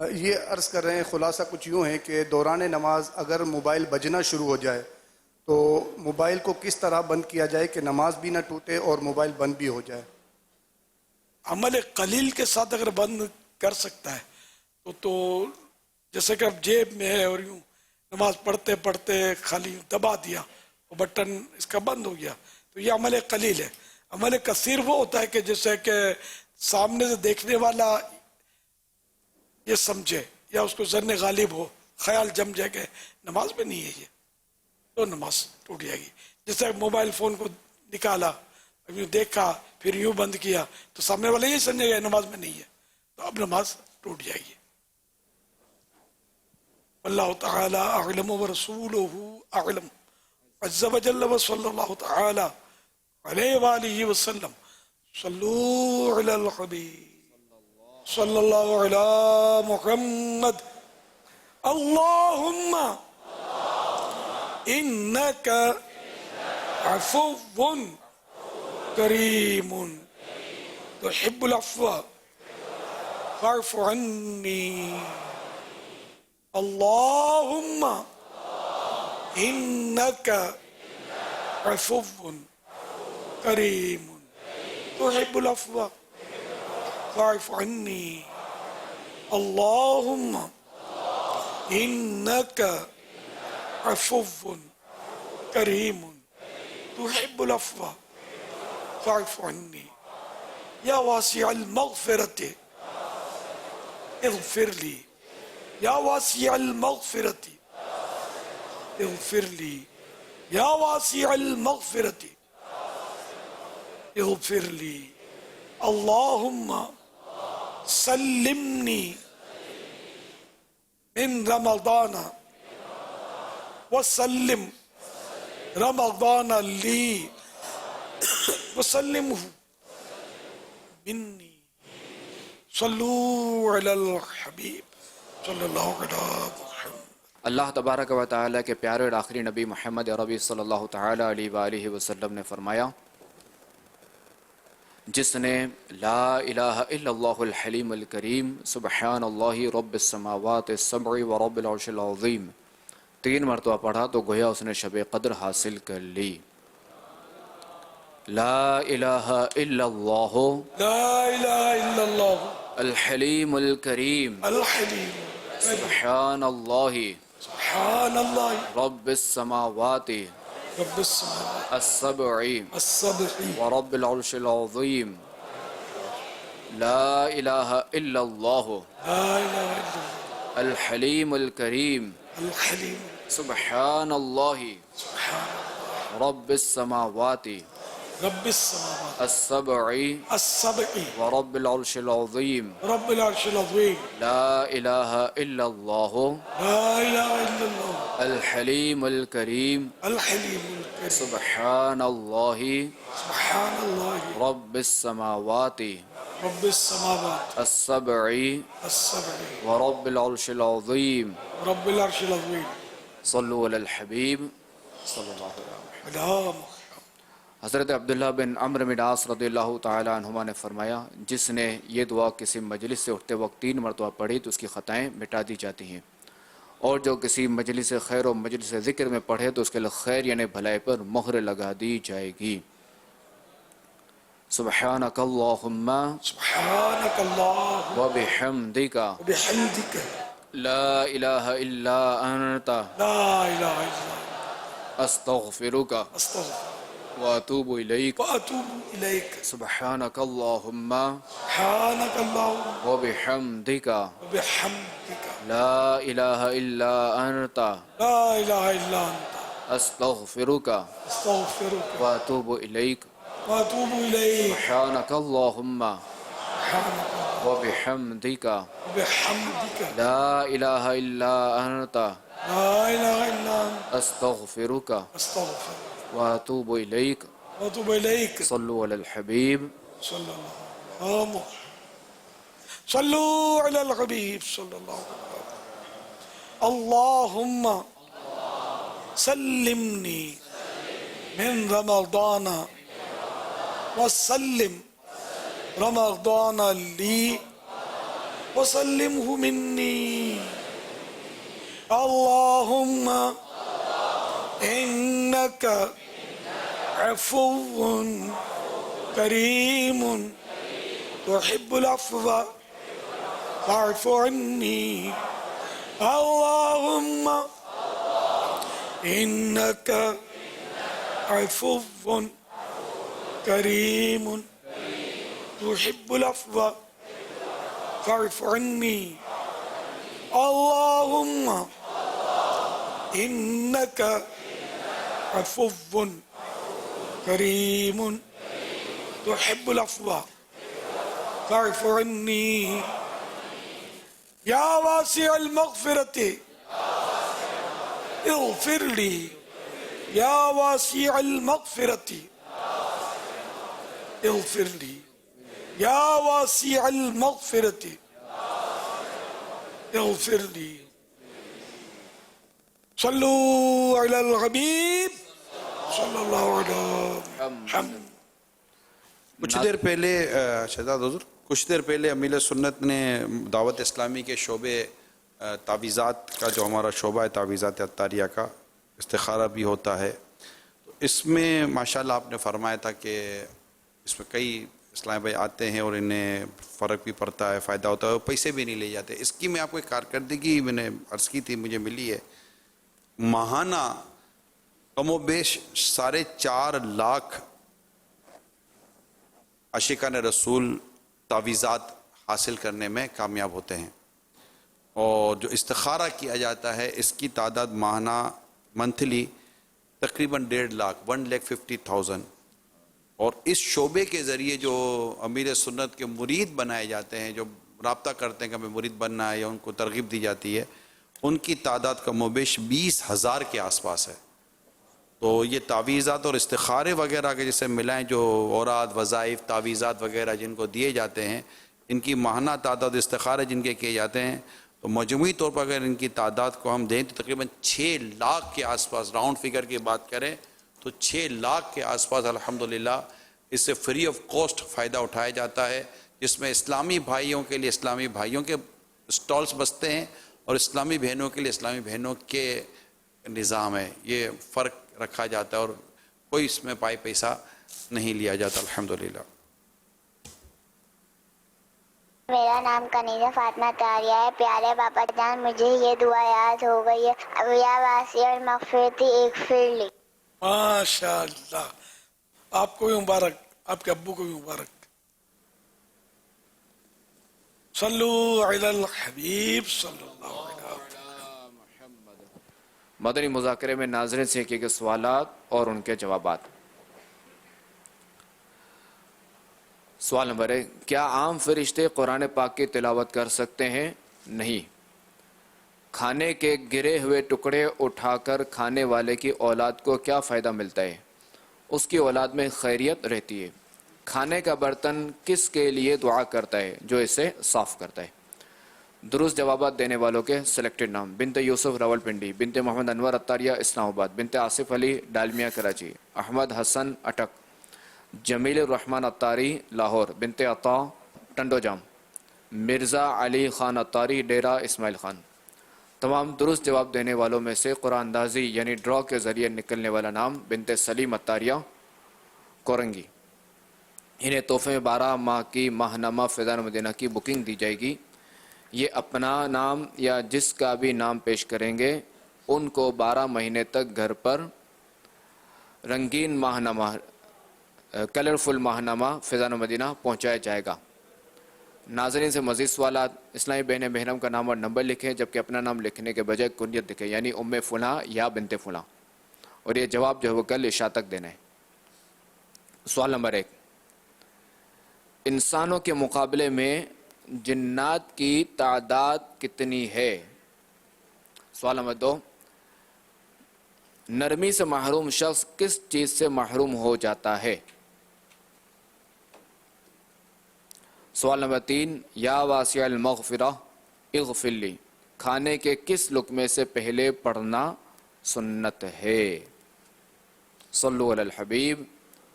Speaker 19: یہ عرض کر رہے ہیں خلاصہ کچھ یوں ہے کہ دوران نماز اگر موبائل بجنا شروع ہو جائے تو موبائل کو کس طرح بند کیا جائے کہ نماز بھی نہ ٹوٹے اور موبائل بند بھی ہو جائے؟
Speaker 7: عمل قلیل کے ساتھ اگر بند کر سکتا ہے تو جیسے کہ اب جیب میں ہے اور یوں نماز پڑھتے پڑھتے خالی دبا دیا وہ بٹن اس کا بند ہو گیا تو یہ عمل قلیل ہے. عمل کثیر وہ ہوتا ہے کہ جیسے کہ سامنے سے دیکھنے والا یہ سمجھے یا اس کو ظن غالب ہو خیال جم جائے کہ نماز میں نہیں ہے یہ تو نماز ٹوٹ جائے گی. جیسے موبائل فون کو نکالا یوں دیکھا پھر یوں بند کیا تو سامنے والا یہ سمجھے گا نماز میں نہیں ہے تو اب نماز ٹوٹ جائے گی. اللہ تعالی اعلم ورسولہ اعلم عز وجل وصلی اللہ تعالی علیہ وآلہ وسلم. صلو علی الحبیب صلی اللہ علی محمد. اللہم انکا عفو کریم تحب العفو فاعف عنی. اللہم انکا عفو کریم تحب العفو فاعف عنی. اللہم انکا عفو کریم تحب العفو فاعف عنی. یا واسع المغفرت اغفر لی. یا واسع المغفرت اغفر لی. یا واسع المغفرت اغفر لی. اللہم سلمنی من رمضان وسلم رمضان لی وسلمہ منی. صلو علی الحبیب صلی اللہ علیہ وسلم.
Speaker 18: اللہ تبارک و تعالیٰ کے پیارے اور آخری نبی محمد عربی صلی اللہ تعالیٰ علیہ وآلہ وسلم نے فرمایا جس نے لا الہ الا اللہ الحلیم الکریم سبحان اللہ رب السماوات السبع و رب العرش العظیم 3 مرتبہ پڑھا تو گویا اس نے شب قدر حاصل کر لی. لا الہ الا اللہ
Speaker 7: لا الہ الا اللہ
Speaker 18: الحلیم الکریم
Speaker 7: الحلیم
Speaker 18: سبحان اللہ
Speaker 7: سبحان اللہ
Speaker 18: رب السماوات
Speaker 7: رب السماوات
Speaker 18: السبع
Speaker 7: السبع
Speaker 18: ورب العرش العظیم. لا الہ الا اللہ
Speaker 7: لا الہ الا اللہ
Speaker 18: الحلیم الکریم
Speaker 7: الحلیم
Speaker 18: سبحان اللہ رب السماوات
Speaker 7: رب السماوات
Speaker 18: السبع
Speaker 7: السبع
Speaker 18: ورب العرش العظیم.
Speaker 7: رب العرش العظیم.
Speaker 18: لا الہ الا اللہ
Speaker 7: لا الہ الا اللہ
Speaker 18: الحلیم الکریم
Speaker 7: الحلیم الکریم
Speaker 18: سبحان اللہ
Speaker 7: سبحان اللہ
Speaker 18: رب السماوات
Speaker 7: رب السماوات
Speaker 18: السبع
Speaker 7: السبع
Speaker 18: ورب العرش العظیم.
Speaker 7: رب العرش العظیم.
Speaker 18: صلو علی الحبیب صلی اللہ علیہ وسلم.
Speaker 7: علام.
Speaker 18: حضرت عبداللہ بن عمرو بن عاص رضی اللہ تعالیٰ عنہما نے فرمایا جس نے یہ دعا کسی مجلس سے اٹھتے وقت 3 مرتبہ پڑھی تو اس کی خطائیں مٹا دی جاتی ہیں اور جو کسی مجلس خیر و مجلس ذکر میں پڑھے تو اس کے لیے خیر یعنی بھلائی پر مہر لگا دی جائے گی. سبحانک اللہم
Speaker 7: سبحانک اللہ
Speaker 18: وبحمدک
Speaker 7: وبحمدک
Speaker 18: لا الہ الا انت
Speaker 7: لا الہ الا
Speaker 18: استغفرک
Speaker 7: استغفر
Speaker 18: واتوب الیک.
Speaker 7: واتوب الیک.
Speaker 18: سبحانک اللہم
Speaker 7: سبحانک اللہ
Speaker 18: وبحمدک
Speaker 7: وبحمدک
Speaker 18: لا الہ الا انت
Speaker 7: لا الہ الا انت
Speaker 18: استغفرک
Speaker 7: استغفرک
Speaker 18: واتوب الیک.
Speaker 7: واتوب الیک.
Speaker 18: سبحانک اللہم
Speaker 7: سبحانک
Speaker 18: وبحمدک
Speaker 7: وبحمدک
Speaker 18: لا الہ الا انت
Speaker 7: لا الہ الا انت
Speaker 18: استغفرک
Speaker 7: استغفرک
Speaker 18: واتوب الیک.
Speaker 7: واتوب الیک.
Speaker 18: صلو علی الحبیب
Speaker 7: صلی اللہ علیہ وسلم. صلو علی الحبیب صلی اللہ علیہ وسلم. اللہم سلمنی من رمضان وسلم رمضان لی وسلمه مني اللهم إنك عفو كريم تحب العفو فاعف عني اللهم إنك عفو كريم تحب العفو فاعف عني اللهم إنك عفو كريم تحب العفو فاعف عني يا واسع المغفرة اغفر لي يا واسع المغفرة اغفر لي يا واسع المغفرة اغفر لي صلوا على الحبيب صلی اللہ علیہ محمد.
Speaker 17: کچھ دیر پہلے شہزاد حضور کچھ دیر پہلے امیر سنت نے دعوت اسلامی کے شعبے تعویذات کا جو ہمارا شعبہ ہے تعویذات عطاریہ کا استخارہ بھی ہوتا ہے تو اس میں ماشاءاللہ آپ نے فرمایا تھا کہ اس میں کئی اسلام بھائی آتے ہیں اور انہیں فرق بھی پڑتا ہے فائدہ ہوتا ہے اور پیسے بھی نہیں لے جاتے. اس کی میں آپ کو ایک کارکردگی میں نے عرض کی تھی مجھے ملی ہے ماہانہ کم و بیش 4.5 لاکھ عاشقان رسول تعویذات حاصل کرنے میں کامیاب ہوتے ہیں اور جو استخارہ کیا جاتا ہے اس کی تعداد ماہانہ منتھلی تقریباً 1.5 لاکھ 1,50,000 اور اس شعبے کے ذریعے جو امیر سنت کے مرید بنائے جاتے ہیں جو رابطہ کرتے ہیں کہ ہمیں مرید بننا ہے یا ان کو ترغیب دی جاتی ہے ان کی تعداد کم و بیش 20,000 کے آس پاس ہے. تو یہ تعویذات اور استخارے وغیرہ کے جیسے ملائیں جو اوراد وظائف تعویذات وغیرہ جن کو دیے جاتے ہیں ان کی ماہانہ تعداد استخارے جن کے کیے جاتے ہیں تو مجموعی طور پر اگر ان کی تعداد کو ہم دیں تو تقریباً 6 لاکھ کے آس پاس راؤنڈ فگر کی بات کریں تو 6 لاکھ کے آس پاس الحمدللہ اس سے فری آف کاسٹ فائدہ اٹھایا جاتا ہے جس میں اسلامی بھائیوں کے لیے اسلامی بھائیوں کے اسٹالز بستے ہیں اور اسلامی بہنوں کے لیے اسلامی بہنوں کے نظام ہے. یہ فرق رکھا جاتا ہے اور کوئی اس میں پیسہ نہیں لیا جاتا الحمدللہ.
Speaker 13: میرا نام کنیزہ فاطمہ طاہریہ ہے. پیارے باپا جان مجھے یہ دعا یاد ہو گئی ہے اب یا واسع المغفرتی اغفر لی.
Speaker 7: ماشاء اللہ آپ کو بھی مبارک آپ کے ابو کو بھی مبارک. صلو علی الحبیب صلی اللہ علیہ وسلم.
Speaker 18: مدنی مذاکرے میں ناظرین سے کیے گئے سوالات اور ان کے جوابات. سوال نمبر 1 کیا عام فرشتے قرآن پاک کی تلاوت کر سکتے ہیں؟ نہیں. کھانے کے گرے ہوئے ٹکڑے اٹھا کر کھانے والے کی اولاد کو کیا فائدہ ملتا ہے؟ اس کی اولاد میں خیریت رہتی ہے. کھانے کا برتن کس کے لیے دعا کرتا ہے؟ جو اسے صاف کرتا ہے. درست جوابات دینے والوں کے سلیکٹڈ نام: بنت یوسف راولپنڈی، بنت محمد انور عطاریہ اسلام آباد، بنت آصف علی ڈالمیا کراچی، احمد حسن اٹک، جمیل الرحمن عطاری لاہور، بنت عطا ٹنڈو جام، مرزا علی خان عطاری ڈیرہ اسماعیل خان. تمام درست جواب دینے والوں میں سے قرآن اندازی یعنی ڈرا کے ذریعے نکلنے والا نام بنت سلیم عطاریہ کورنگی. انہیں تحفے میں 12 ماہ کی ماہنامہ فیضان مدینہ کی بکنگ دی جائے گی. یہ اپنا نام یا جس کا بھی نام پیش کریں گے ان کو 12 مہینے تک گھر پر رنگین ماہنامہ کلرفل ماہنامہ فیضان مدینہ پہنچایا جائے گا. ناظرین سے مزید سوالات: اسلامی بہن محرم کا نام اور نمبر لکھیں جبکہ اپنا نام لکھنے کے بجائے کنیت لکھیں یعنی ام فلاں یا بنت فلاں اور یہ جواب جو ہے وہ کل عشاء تک دینا ہے. سوال نمبر 1 انسانوں کے مقابلے میں جنات کی تعداد کتنی ہے؟ سوال نمبر 2 نرمی سے محروم شخص کس چیز سے محروم ہو جاتا ہے؟ سوال نمبر 3 یا واسع المغفرہ اغفر لی کھانے کے کس لقمے سے پہلے پڑھنا سنت ہے؟ صلو علی الحبیب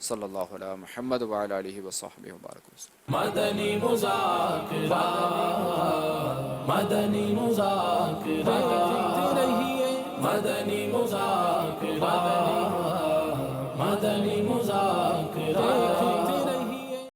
Speaker 18: صلی اللہ علیہ محمد وعلی آلہ وصحبہ وبارک وسلم.
Speaker 16: مدنی مذاکرہ
Speaker 4: مدنی مذاکرہ مدنی مذاکرہ مدنی